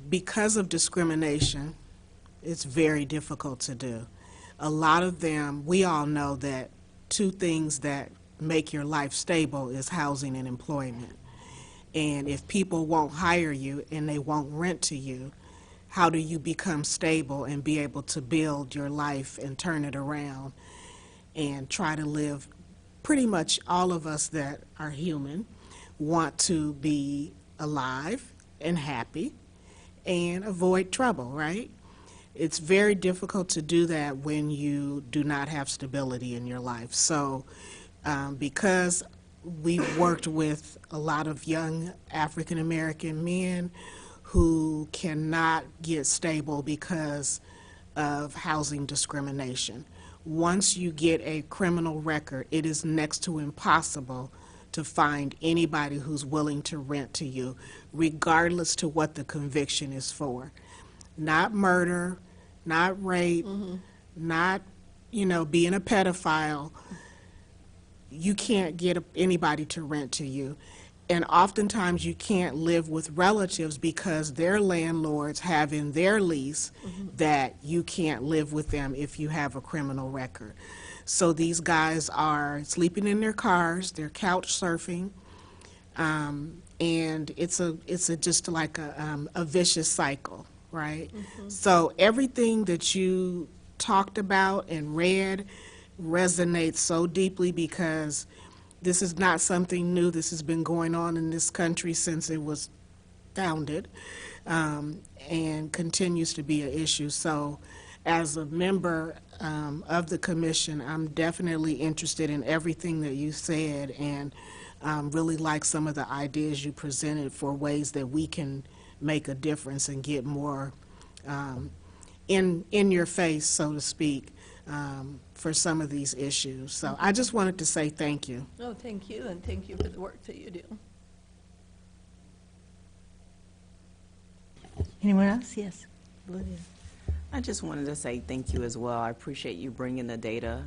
Because of discrimination, it's very difficult to do. A lot of them, we all know that two things that make your life stable is housing and employment. And if people won't hire you and they won't rent to you, how do you become stable and be able to build your life and turn it around and try to live? Pretty much all of us that are human want to be alive and happy and avoid trouble, right? It's very difficult to do that when you do not have stability in your life. So because we've worked with a lot of young African American men who cannot get stable because of housing discrimination. Once you get a criminal record, it is next to impossible to find anybody who's willing to rent to you, regardless to what the conviction is for. Not murder, not rape, not, being a pedophile. You can't get anybody to rent to you. And oftentimes you can't live with relatives because their landlords have in their lease that you can't live with them if you have a criminal record. So these guys are sleeping in their cars, they're couch surfing, and it's just like a vicious cycle, right? So everything that you talked about and read resonates so deeply because this is not something new. This has been going on in this country since it was founded, and continues to be an issue. So as a member of the commission, I'm definitely interested in everything that you said and really like some of the ideas you presented for ways that we can make a difference and get more in your face, so to speak, for some of these issues. So I just wanted to say thank you. Oh, thank you, and thank you for the work that you do. Anyone else? Yes. Olivia. I just wanted to say thank you as well. I appreciate you bringing the data.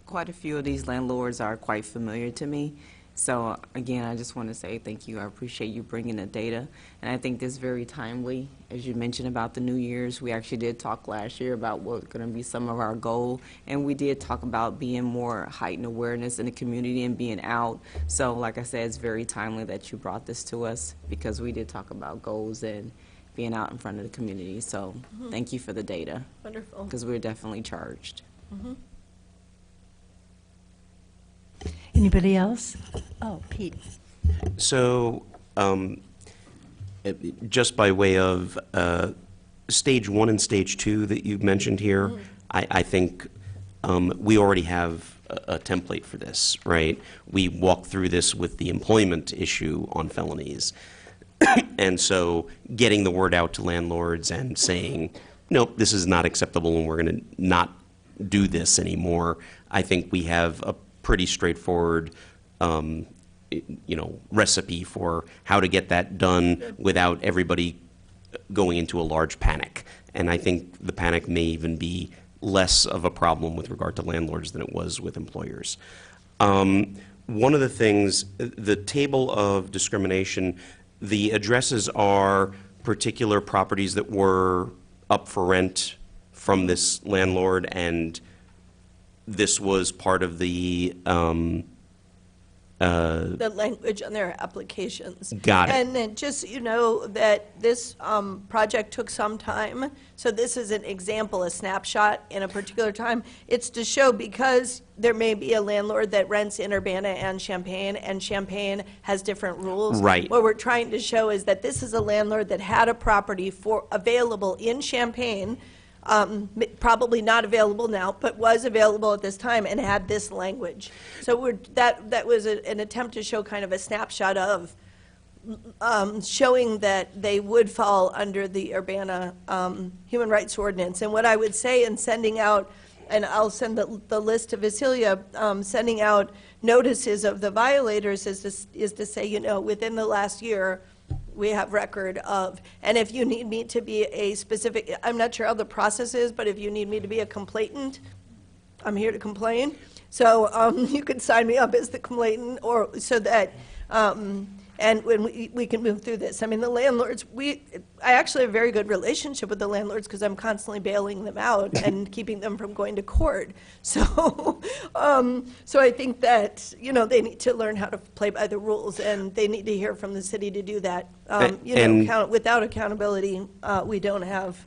Quite a few of these landlords are quite familiar to me. So again, I just want to say thank you. I appreciate you bringing the data. And I think this is very timely. As you mentioned about the New Year's, we actually did talk last year about what's going to be some of our goal. And we did talk about being more heightened awareness in the community and being out. So like I said, it's very timely that you brought this to us because we did talk about goals and being out in front of the community. So thank you for the data. Wonderful. Because we're definitely charged. Anybody else? Oh, Pete. So, just by way of stage 1 and stage 2 that you mentioned here, I think we already have a template for this, right? We walked through this with the employment issue on felonies. And so getting the word out to landlords and saying, no, this is not acceptable and we're going to not do this anymore, I think we have a pretty straightforward recipe for how to get that done without everybody going into a large panic. And I think the panic may even be less of a problem with regard to landlords than it was with employers. One of the things, the table of discrimination, the addresses are particular properties that were up for rent from this landlord, and this was part of the The language on their applications. Got it. And then just, you know, that this project took some time, so this is an example, a snapshot in a particular time. It's to show because there may be a landlord that rents in Urbana and Champaign has different rules. Right. What we're trying to show is that this is a landlord that had a property available in Champaign, probably not available now, but was available at this time and had this language. So that was an attempt to show kind of a snapshot of showing that they would fall under the Urbana Human Rights Ordinance. And what I would say in sending out, and I'll send the list to Vasilia, sending out notices of the violators is to say, you know, within the last year, we have record of, and if you need me to be a specific, I'm not sure how the process is, but if you need me to be a complainant, I'm here to complain. So you can sign me up as the complainant, or so that, and when we can move through this. I mean, the landlords, I actually have a very good relationship with the landlords because I'm constantly bailing them out and keeping them from going to court. So, so I think that, you know, they need to learn how to play by the rules, and they need to hear from the city to do that. You know, without accountability, we don't have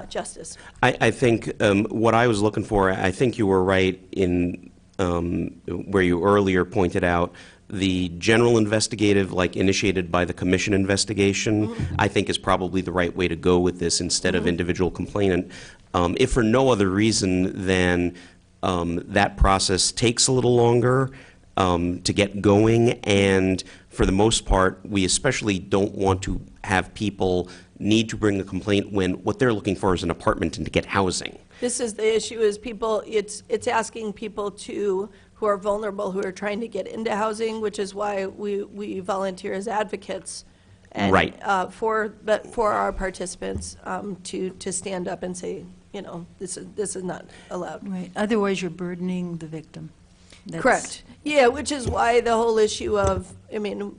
justice. I think what I was looking for, I think you were right in where you earlier pointed out the general investigative, like initiated by the commission investigation, I think is probably the right way to go with this instead of individual complainant. If for no other reason than that process takes a little longer to get going, and for the most part, we especially don't want to have people need to bring a complaint when what they're looking for is an apartment and to get housing. This is the issue, is people, it's asking people who are vulnerable, who are trying to get into housing, which is why we volunteer as advocates. And, Right. For our participants, to stand up and say, you know, this is not allowed. Right, otherwise you're burdening the victim. That's- Correct. Yeah, which is why the whole issue of, I mean,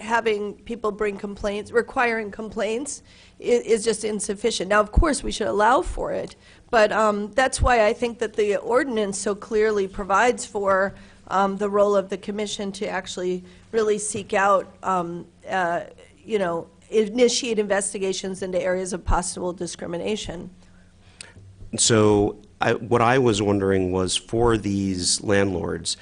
having people bring complaints, requiring complaints, is just insufficient. Now, of course, we should allow for it, but that's why I think that the ordinance so clearly provides for the role of the commission to actually really seek out, you know, initiate investigations into areas of possible discrimination. So what I was wondering was, for these landlords,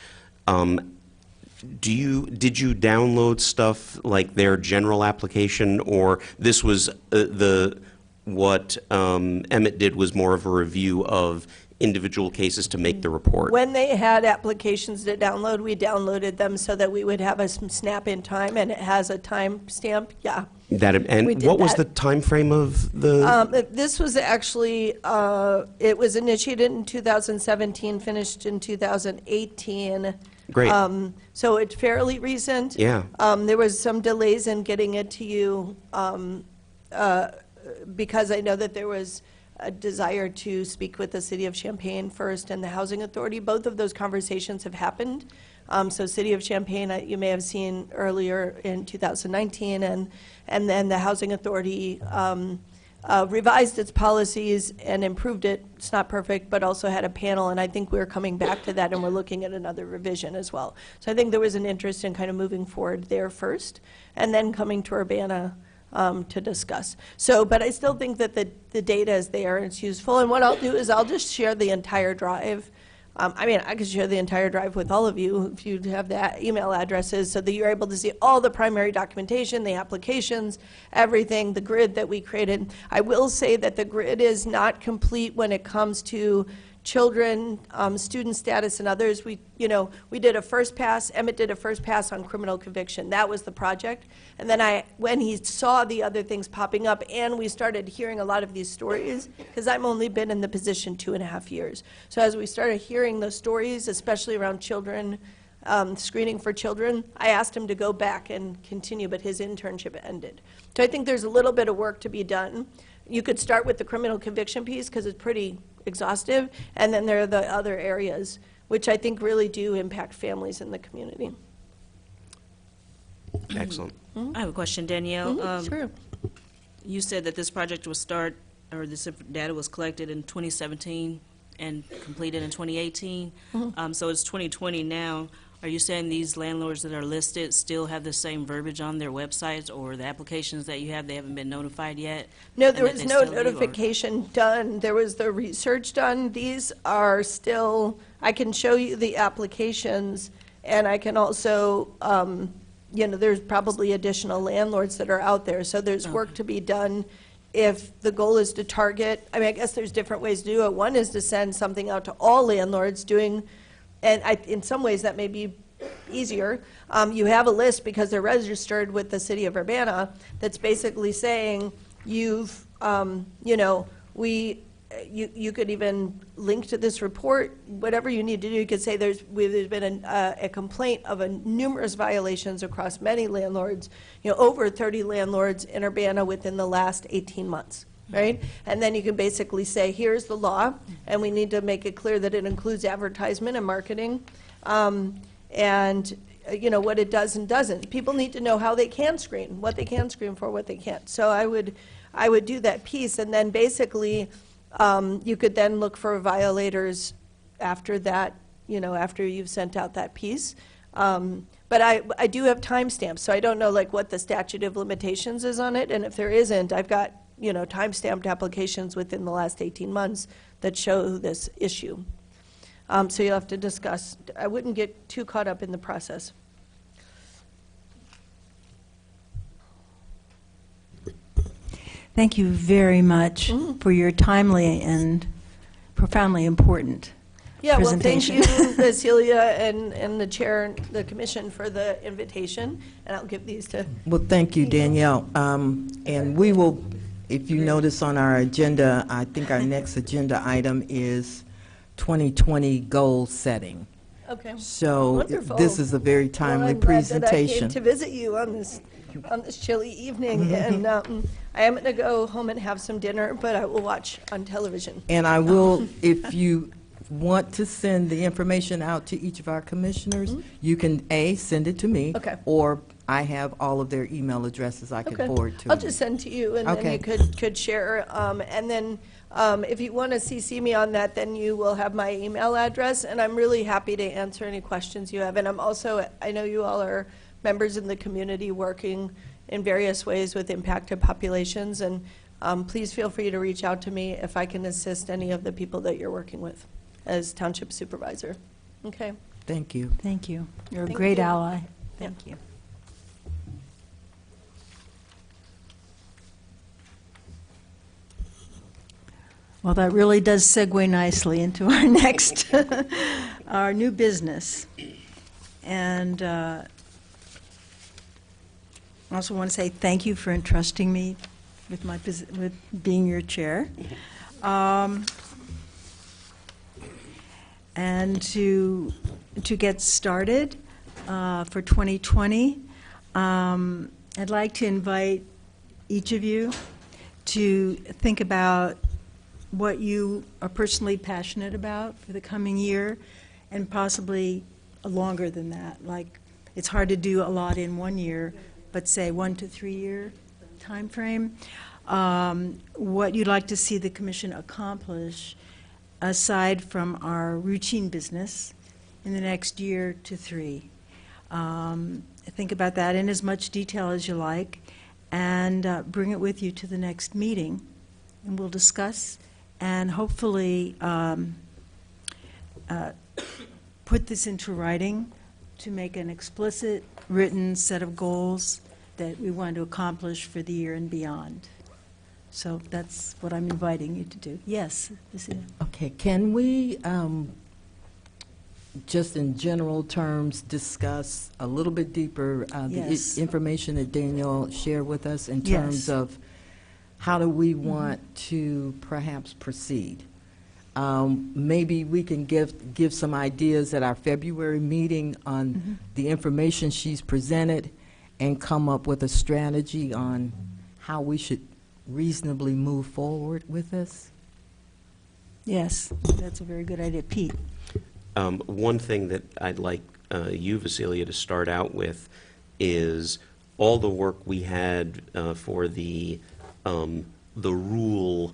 did you download stuff like their general application, or this was what Emmett did was more of a review of individual cases to make the report? When they had applications to download, we downloaded them so that we would have a snap in time, and it has a time stamp, yeah. We And did what was that. the time frame of the? This was actually, it was initiated in 2017, finished in 2018. Great. So it's fairly recent. Yeah. There was some delays in getting it to you because I know that there was a desire to speak with the City of Champaign first and the Housing Authority. Both of those conversations have happened. So City of Champaign, you may have seen earlier in 2019, and then the Housing Authority revised its policies and improved it. It's not perfect, but also had a panel, and I think we're coming back to that, and we're looking at another revision as well. So I think there was an interest in kind of moving forward there first, and then coming to Urbana to discuss. So, but I still think that the data is there and it's useful, and what I'll do is I'll just share the entire drive. I mean, I could share the entire drive with all of you if you have the email addresses so that you're able to see all the primary documentation, the applications, everything, the grid that we created. I will say that the grid is not complete when it comes to children, student status, and others. We did a first pass. Emmett did a first pass on criminal conviction. That was the project. And then when he saw the other things popping up, and we started hearing a lot of these stories, because I've only been in the position 2.5 years. So as we started hearing those stories, especially around children, screening for children, I asked him to go back and continue, but his internship ended. So I think there's a little bit of work to be done. You could start with the criminal conviction piece because it's pretty exhaustive, and then there are the other areas, which I think really do impact families in the community. Excellent. I have a question, Danielle. Sure. You said that this project was this data was collected in 2017 and completed in 2018. So it's 2020 now. Are you saying these landlords that are listed still have the same verbiage on their websites, or the applications that you have, they haven't been notified yet? No, and there that was they no still do, or- notification done. There was the research done. These are still, I can show you the applications, and I can also, there's probably additional landlords that are out there, so there's work to be done. If the goal is to target, I guess there's different ways to do it. One is to send something out to all landlords doing, in some ways that may be easier. You have a list because they're registered with the city of Urbana that's basically saying you could even link to this report, whatever you need to do. You could say there's been a complaint of numerous violations across many landlords, over 30 landlords in Urbana within the last 18 months. Right? And then you can basically say, here's the law, and we need to make it clear that it includes advertisement and marketing, and what it does and doesn't. People need to know how they can screen, what they can screen for, what they can't. So I would do that piece, and then basically you could then look for violators after that, after you've sent out that piece. But I do have timestamps, so I don't know what the statute of limitations is on it, and if there isn't, I've got time-stamped applications within the last 18 months that show this issue. So you'll have to discuss. I wouldn't get too caught up in the process. Thank you very much for your timely and profoundly important Yeah, well, thank presentation. you, Cecilia, and the chair, and the commission for the invitation, and I'll give these to. Well, thank you, Danielle. And we will, if you notice on our agenda, I think our next agenda item is 2020 goal setting. Okay. So Wonderful. this is a very timely Well, I'm glad that I presentation. came to visit you on this chilly evening, and I am going to go home and have some dinner, but I will watch on television. And I will, if you want to send the information out to each of our commissioners, you can, send it to me. Okay. Or I have all of their email addresses I can Okay. forward to I'll you. just send to you, and then Okay. you could share. And then if you want to CC me on that, then you will have my email address, and I'm really happy to answer any questions you have. And I know you all are members in the community working in various ways with impacted populations, and please feel free to reach out to me if I can assist any of the people that you're working with as township supervisor. Okay. Thank you. Thank you. You're a Thank great you. ally. Yeah. Thank you. Well, that really does segue nicely into our next, our new business. And I also want to say thank you for entrusting me with with being your chair. And to get started for 2020, I'd like to invite each of you to think about what you are personally passionate about for the coming year, and possibly longer than that. Like, it's hard to do a lot in 1 year, but say 1 to 3 year time frame. What you'd like to see the commission accomplish aside from our routine business in the next year to 3. Think about that in as much detail as you like, and bring it with you to the next meeting, and we'll discuss and hopefully put this into writing to make an explicit written set of goals that we want to accomplish for the year and beyond. So that's what I'm inviting you to do. Yes, Lucia? Okay, can we, just in general terms, discuss a little bit deeper Yes. information that Danielle shared with us in Yes. terms of how do we want to perhaps proceed? Maybe we can give some ideas at our February meeting on the information she's presented and come up with a strategy on how we should reasonably move forward with this? Yes, that's a very good idea. Pete? One thing that I'd like you, Vasilia, to start out with is all the work we had for the rule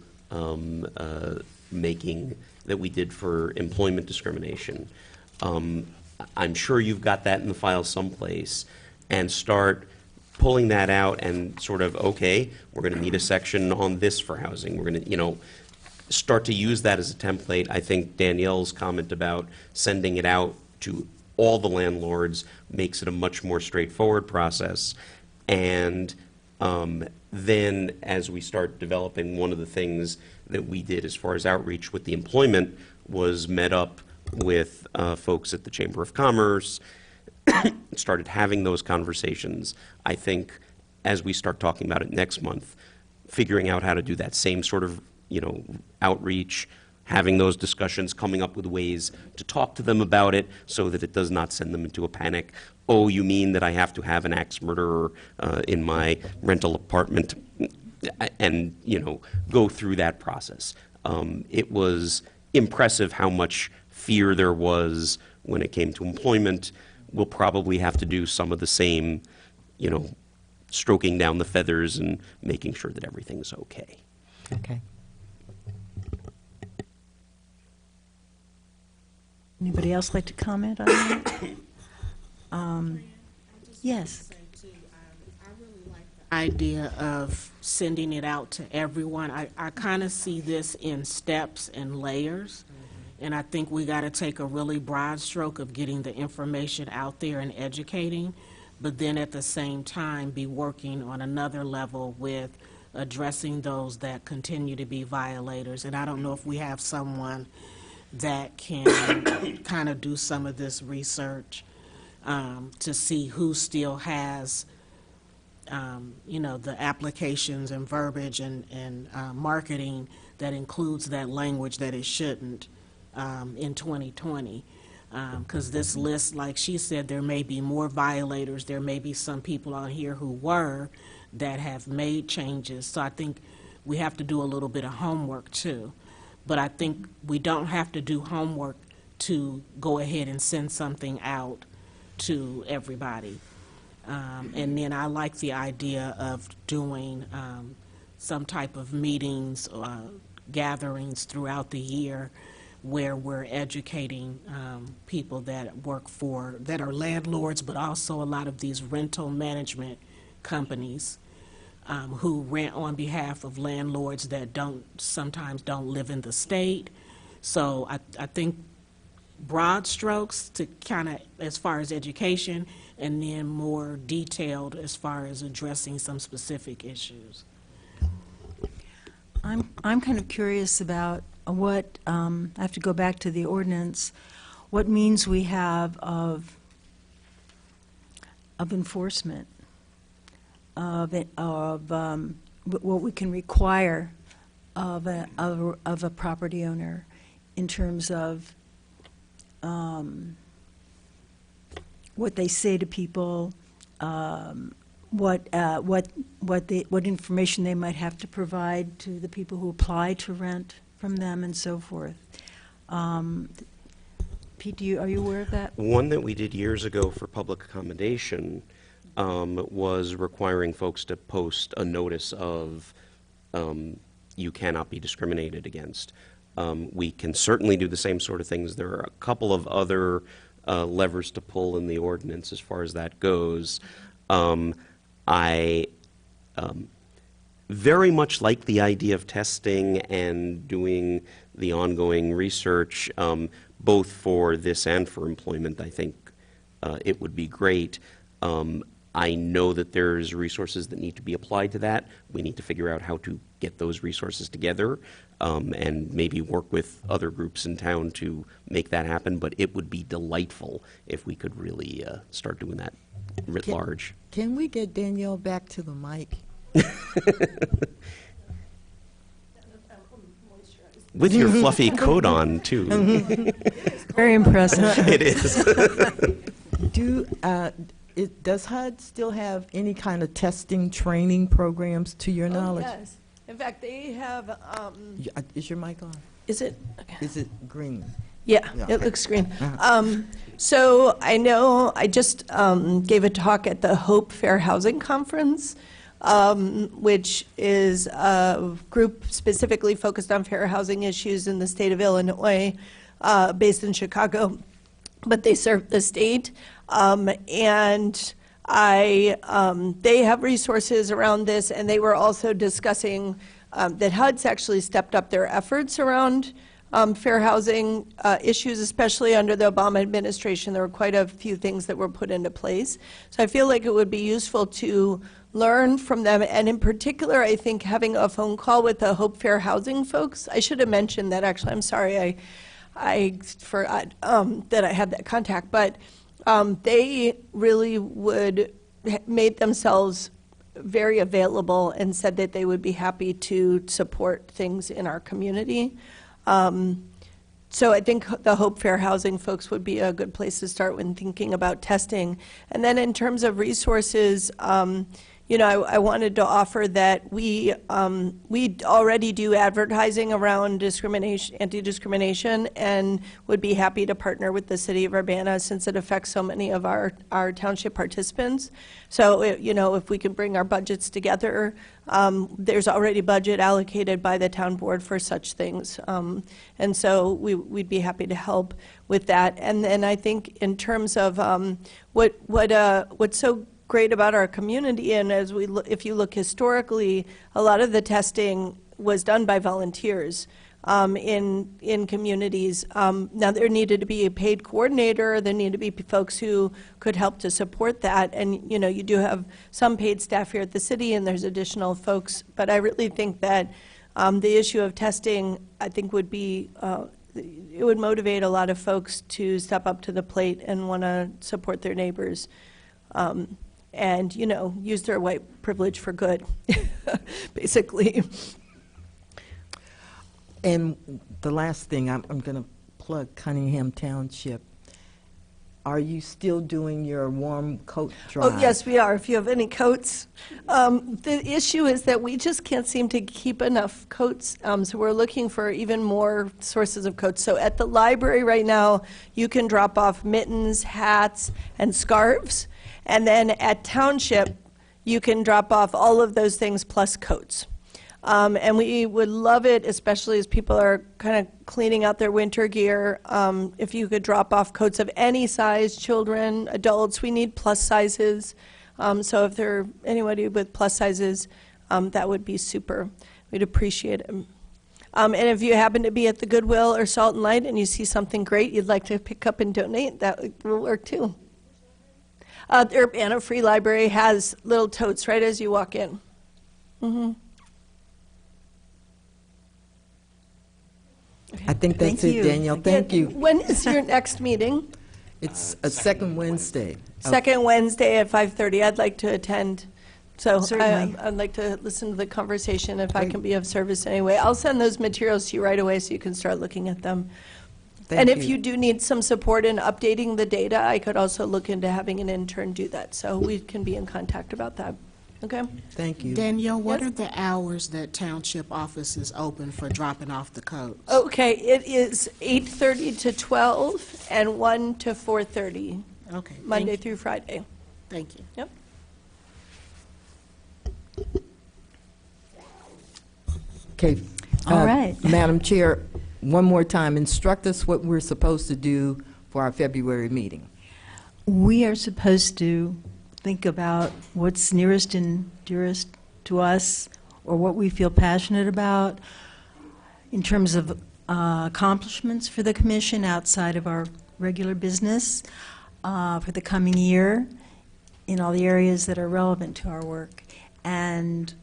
making that we did for employment discrimination. I'm sure you've got that in the file someplace, and start pulling that out and sort of, okay, we're going to need a section on this for housing. We're going to, start to use that as a template. I think Danielle's comment about sending it out to all the landlords makes it a much more straightforward process. And then as we start developing, one of the things that we did as far as outreach with the employment was met up with folks at the Chamber of Commerce, started having those conversations. I think as we start talking about it next month, figuring out how to do that same sort of, outreach, having those discussions, coming up with ways to talk to them about it so that it does not send them into a panic. Oh, you mean that I have to have an axe murderer in my rental apartment? And, go through that process. It was impressive how much fear there was when it came to employment. We'll probably have to do some of the same, stroking down the feathers and making sure that everything's okay. Okay. Anybody else like to comment on that? Yes. Idea of sending it out to everyone. I kind of see this in steps and layers, and I think we got to take a really broad stroke of getting the information out there and educating, but then at the same time be working on another level with addressing those that continue to be violators. And I don't know if we have someone that can kind of do some of this research to see who still has the applications and verbiage and marketing that includes that language that it shouldn't in 2020. Because this list, like she said, there may be more violators. There may be some people on here who were that have made changes. So I think we have to do a little bit of homework too. But I think we don't have to do homework to go ahead and send something out to everybody. And then I like the idea of doing some type of meetings, gatherings throughout the year where we're educating people that that are landlords, but also a lot of these rental management companies who rent on behalf of landlords that sometimes don't live in the state. So I think broad strokes to kind of as far as education, and then more detailed as far as addressing some specific issues. I'm kind of curious about what, I have to go back to the ordinance, what means we have of enforcement, of what we can require of a property owner in terms of what they say to people, what information they might have to provide to the people who apply to rent from them, and so forth. Pete, are you aware of that? One that we did years ago for public accommodation was requiring folks to post a notice of you cannot be discriminated against. We can certainly do the same sort of things. There are a couple of other levers to pull in the ordinance as far as that goes. I very much like the idea of testing and doing the ongoing research, both for this and for employment. I think it would be great. I know that there's resources that need to be applied to that. We need to figure out how to get those resources together and maybe work with other groups in town to make that happen. But it would be delightful if we could really start doing that writ large. Can we get Danielle back to the mic? With your fluffy coat on, too. Very impressive. It is. Does HUD still have any kind of testing, training programs to your knowledge? Yes. In fact, they have, Is your mic on? is it? Is it green? Yeah, Yeah. it looks green. So I know I just gave a talk at the Hope Fair Housing Conference, which is a group specifically focused on fair housing issues in the state of Illinois, based in Chicago. but they serve the state. And they have resources around this, and they were also discussing that HUD's actually stepped up their efforts around fair housing issues, especially under the Obama administration. There were quite a few things that were put into place. So I feel like it would be useful to learn from them, and in particular, I think having a phone call with the Hope Fair Housing folks. I should have mentioned that, actually. I'm sorry, I forgot that I had that contact, but they really made themselves very available and said that they would be happy to support things in our community. So I think the Hope Fair Housing folks would be a good place to start when thinking about testing. And then in terms of resources, I wanted to offer that we already do advertising around discrimination, anti-discrimination, and would be happy to partner with the city of Urbana since it affects so many of our township participants. So, if we can bring our budgets together, there's already budget allocated by the town board for such things. And so we'd be happy to help with that. And then I think in terms of what's so great about our community, and if you look historically, a lot of the testing was done by volunteers in communities. Now there needed to be a paid coordinator. There needed to be folks who could help to support that. And you do have some paid staff here at the city, and there's additional folks. But I really think that the issue of testing, I think, would be it would motivate a lot of folks to step up to the plate and want to support their neighbors. And, use their white privilege for good, basically. And the last thing, I'm going to plug Cunningham Township. Are you still doing your warm coat drive? Oh, yes, we are. If you have any coats. The issue is that we just can't seem to keep enough coats, so we're looking for even more sources of coats. So at the library right now, you can drop off mittens, hats, and scarves. And then at Township, you can drop off all of those things plus coats. And we would love it, especially as people are kind of cleaning out their winter gear, if you could drop off coats of any size, children, adults. We need plus sizes. So if there are anybody with plus sizes, that would be super. We'd appreciate it. And if you happen to be at the Goodwill or Salt and Light and you see something great you'd like to pick up and donate, that will work too. The Urbana Free Library has little totes right as you walk in. Mm-hmm. I think that's Thank it, you. Danielle. Thank you. When is your next meeting? It's a second Wednesday. Second Wednesday at 5:30. I'd like to attend. So Certainly. I'd like to listen to the conversation if I Great. can be of service anyway. I'll send those materials to you right away so you can start looking at them. Thank And if you do need some support in updating the data, I could also look into having an intern do that. So we can be in contact about that. Okay? Thank you. Danielle, what Yes. are the hours that township office is open for dropping off the coats? Okay, it is 8:30 to 12 and 1 to 4:30, Okay. Monday through Friday. Thank you. Yep. Okay. All right. Madam Chair, one more time, instruct us what we're supposed to do for our February meeting. We are supposed to think about what's nearest and dearest to us, or what we feel passionate about in terms of accomplishments for the commission outside of our regular business for the coming year in all the areas that are relevant to our work, and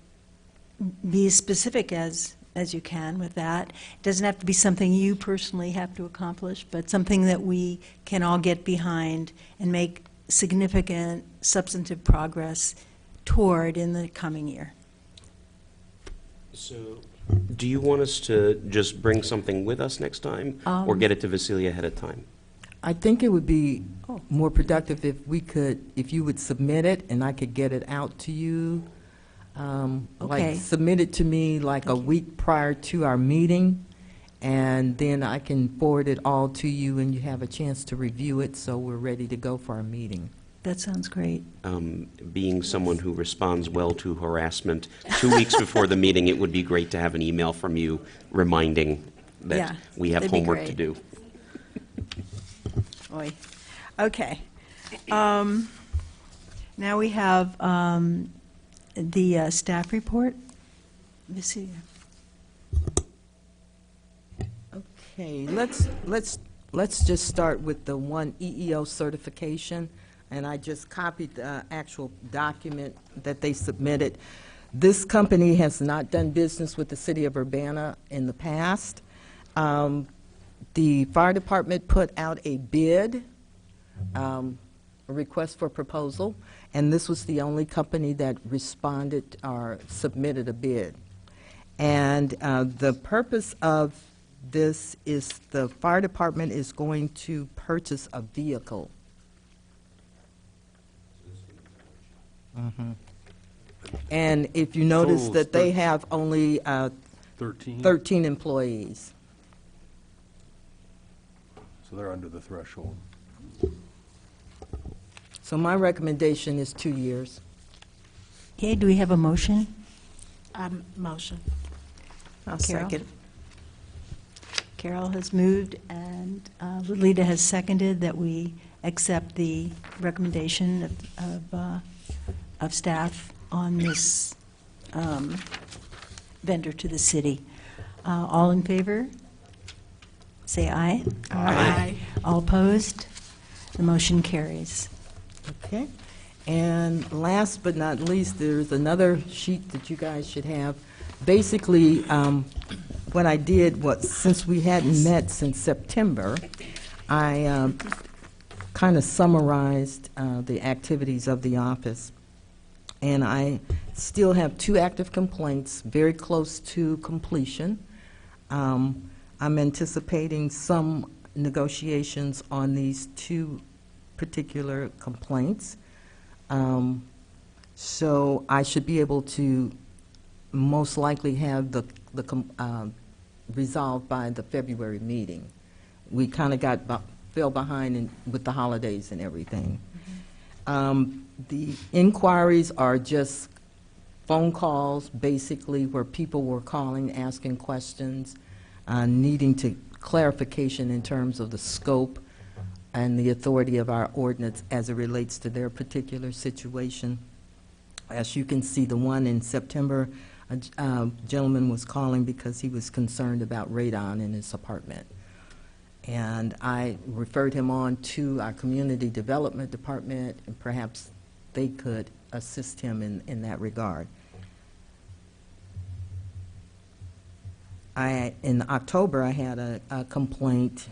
be as specific as you can with that. It doesn't have to be something you personally have to accomplish, but something that we can all get behind and make significant substantive progress toward in the coming year. So, do you want us to just bring something with us next time, or get it to Vasily ahead of time? I think it would be Oh. more productive if you would submit it and I could get it out to you. Okay. Like, submit it to me like a week prior to our meeting, and then I can forward it all to you and you have a chance to review it, so we're ready to go for our meeting. That sounds great. Being someone who responds well to harassment, 2 weeks before the meeting, it would be great to have an email from you reminding that Yeah, we have that'd be homework to great. do. Oy. Okay. Now we have the staff report. Lucia. Okay, let's just start with the one EEO certification, and I just copied the actual document that they submitted. This company has not done business with the city of Urbana in the past. The fire department put out a bid, a request for proposal, and this was the only company that responded or submitted a bid. And the purpose of this is the fire department is going to purchase a vehicle. And if you notice Total is that they have only 13? 13 employees. So they're under the threshold. So my recommendation is 2 years. Okay, do we have a motion? Motion. I'll Carol? second. Carol has moved, and Lolita has seconded that we accept the recommendation of staff on this vendor to the city. All in favor? Say aye. Aye. All opposed? The motion carries. Okay. And last but not least, there's another sheet that you guys should have. Basically, what I did was, since we hadn't met since September, I kind of summarized the activities of the office. And I still have 2 active complaints, very close to completion. I'm anticipating some negotiations on these 2 particular complaints. So I should be able to most likely have the resolved by the February meeting. We kind of fell behind with the holidays and everything. The inquiries are just phone calls, basically, where people were calling, asking questions, needing clarification in terms of the scope and the authority of our ordinance as it relates to their particular situation. As you can see, the one in September, a gentleman was calling because he was concerned about radon in his apartment. And I referred him on to our community development department, and perhaps they could assist him in that regard. In October, I had a complaint.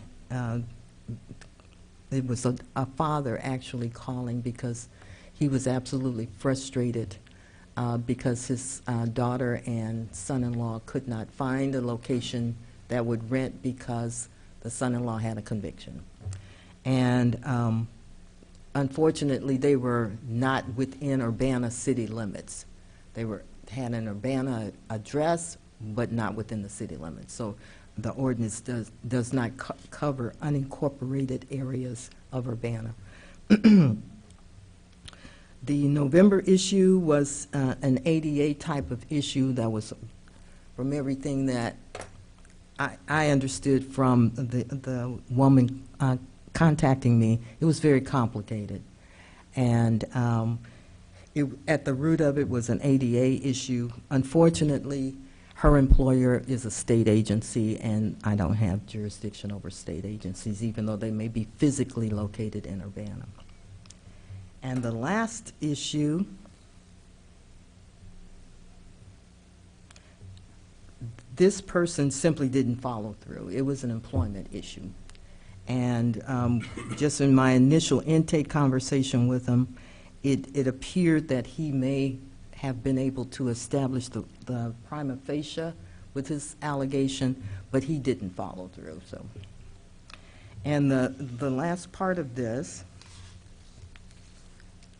It was a father actually calling because he was absolutely frustrated because his daughter and son-in-law could not find a location that would rent because the son-in-law had a conviction. And unfortunately, they were not within Urbana city limits. They had an Urbana address, but not within the city limits. So the ordinance does not cover unincorporated areas of Urbana. The November issue was an ADA type of issue that was, from everything that I understood from the woman contacting me, it was very complicated. And at the root of it was an ADA issue. Unfortunately, her employer is a state agency, and I don't have jurisdiction over state agencies, even though they may be physically located in Urbana. And the last issue, this person simply didn't follow through. It was an employment issue. And just in my initial intake conversation with him, it appeared that he may have been able to establish the prima facie with his allegation, but he didn't follow through. So, and the last part of this,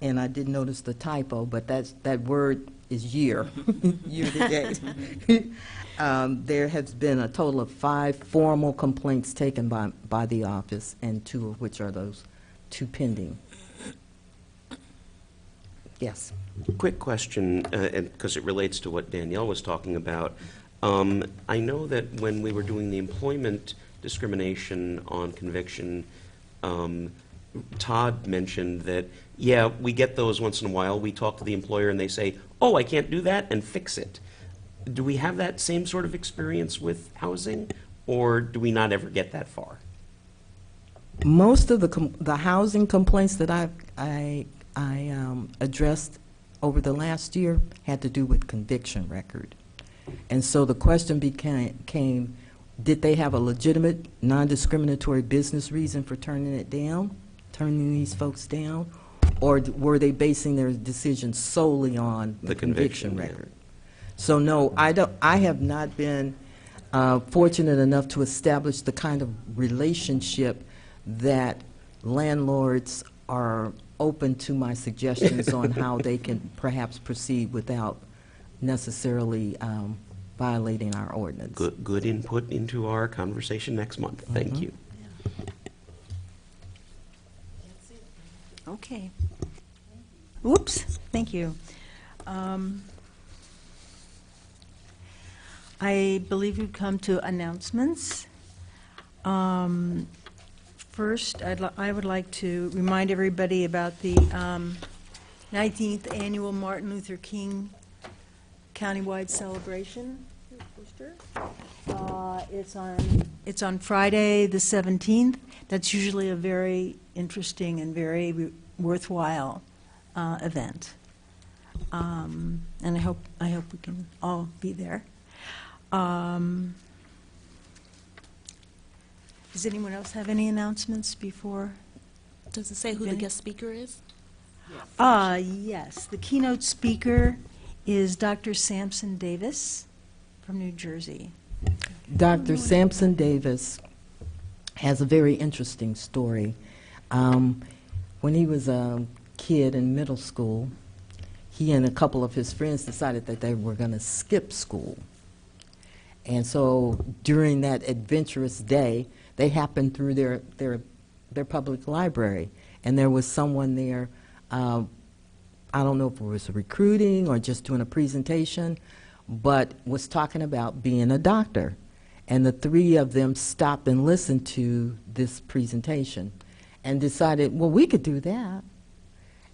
and I did notice the typo, but that word is year, year to date. There has been a total of 5 formal complaints taken by the office, and 2 of which are those 2 pending. Yes. Quick question, because it relates to what Danielle was talking about. I know that when we were doing the employment discrimination on conviction, Todd mentioned that, yeah, we get those once in a while. We talk to the employer and they say, oh, I can't do that, and fix it. Do we have that same sort of experience with housing, or do we not ever get that far? Most of the housing complaints that I addressed over the last year had to do with conviction record. And so the question became, did they have a legitimate, non-discriminatory business reason for turning these folks down? Or were they basing their decision solely on the conviction record? So no, I have not been fortunate enough to establish the kind of relationship that landlords are open to my suggestions on how they can perhaps proceed without necessarily violating our ordinance. Good input into our conversation next month. Thank you. Okay. Oops, thank you. I believe we've come to announcements. First, I would like to remind everybody about the 19th Annual Martin Luther King Countywide Celebration. It's on Friday, the 17th. That's usually a very interesting and very worthwhile event. And I hope we can all be there. Does anyone else have any announcements before? Does it say who the guest speaker is? Yes. The keynote speaker is Dr. Sampson Davis from New Jersey. Dr. Sampson Davis has a very interesting story. When he was a kid in middle school, he and a couple of his friends decided that they were going to skip school. And so during that adventurous day, they happened through their public library, and there was someone there, I don't know if it was recruiting or just doing a presentation, but was talking about being a doctor. And the three of them stopped and listened to this presentation and decided, well, we could do that.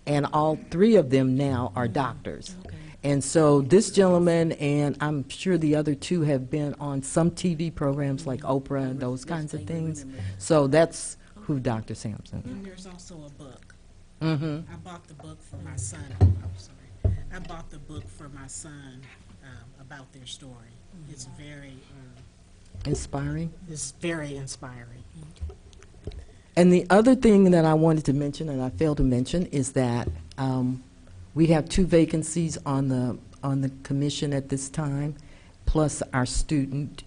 And all three of them now are doctors. Okay. And so this gentleman, and I'm sure the other two, have been on some TV programs like Oprah and those kinds of things. So that's who Dr. Sampson is. And there's also a book. Mm-hmm. I bought the book for my son. I'm sorry. I bought the book for my son about their story. It's very Inspiring. It's very inspiring. And the other thing that I wanted to mention, and I failed to mention, is that we have 2 vacancies on the commission at this time, plus our student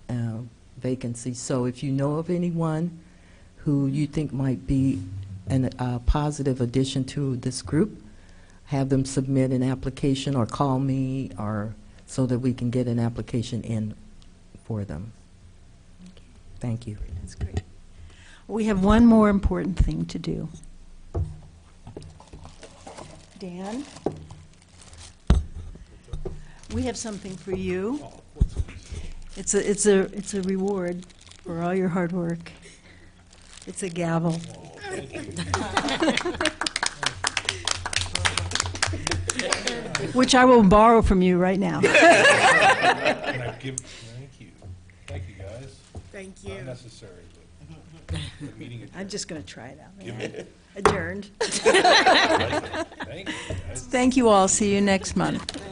vacancy. So if you know of anyone who you think might be a positive addition to this group, have them submit an application or call me, or so that we can get an application in for them. Okay. Thank you. That's great. We have one more important thing to do. Dan, we have something for you. It's a reward for all your hard work. It's a gavel. Which I will borrow from you right now. Thank you. Thank you, guys. Thank you. Not necessary, but the meeting adjourned. I'm just going to try it out. Give me- Adjourned. Thank you, guys. Thank you all. See you next month.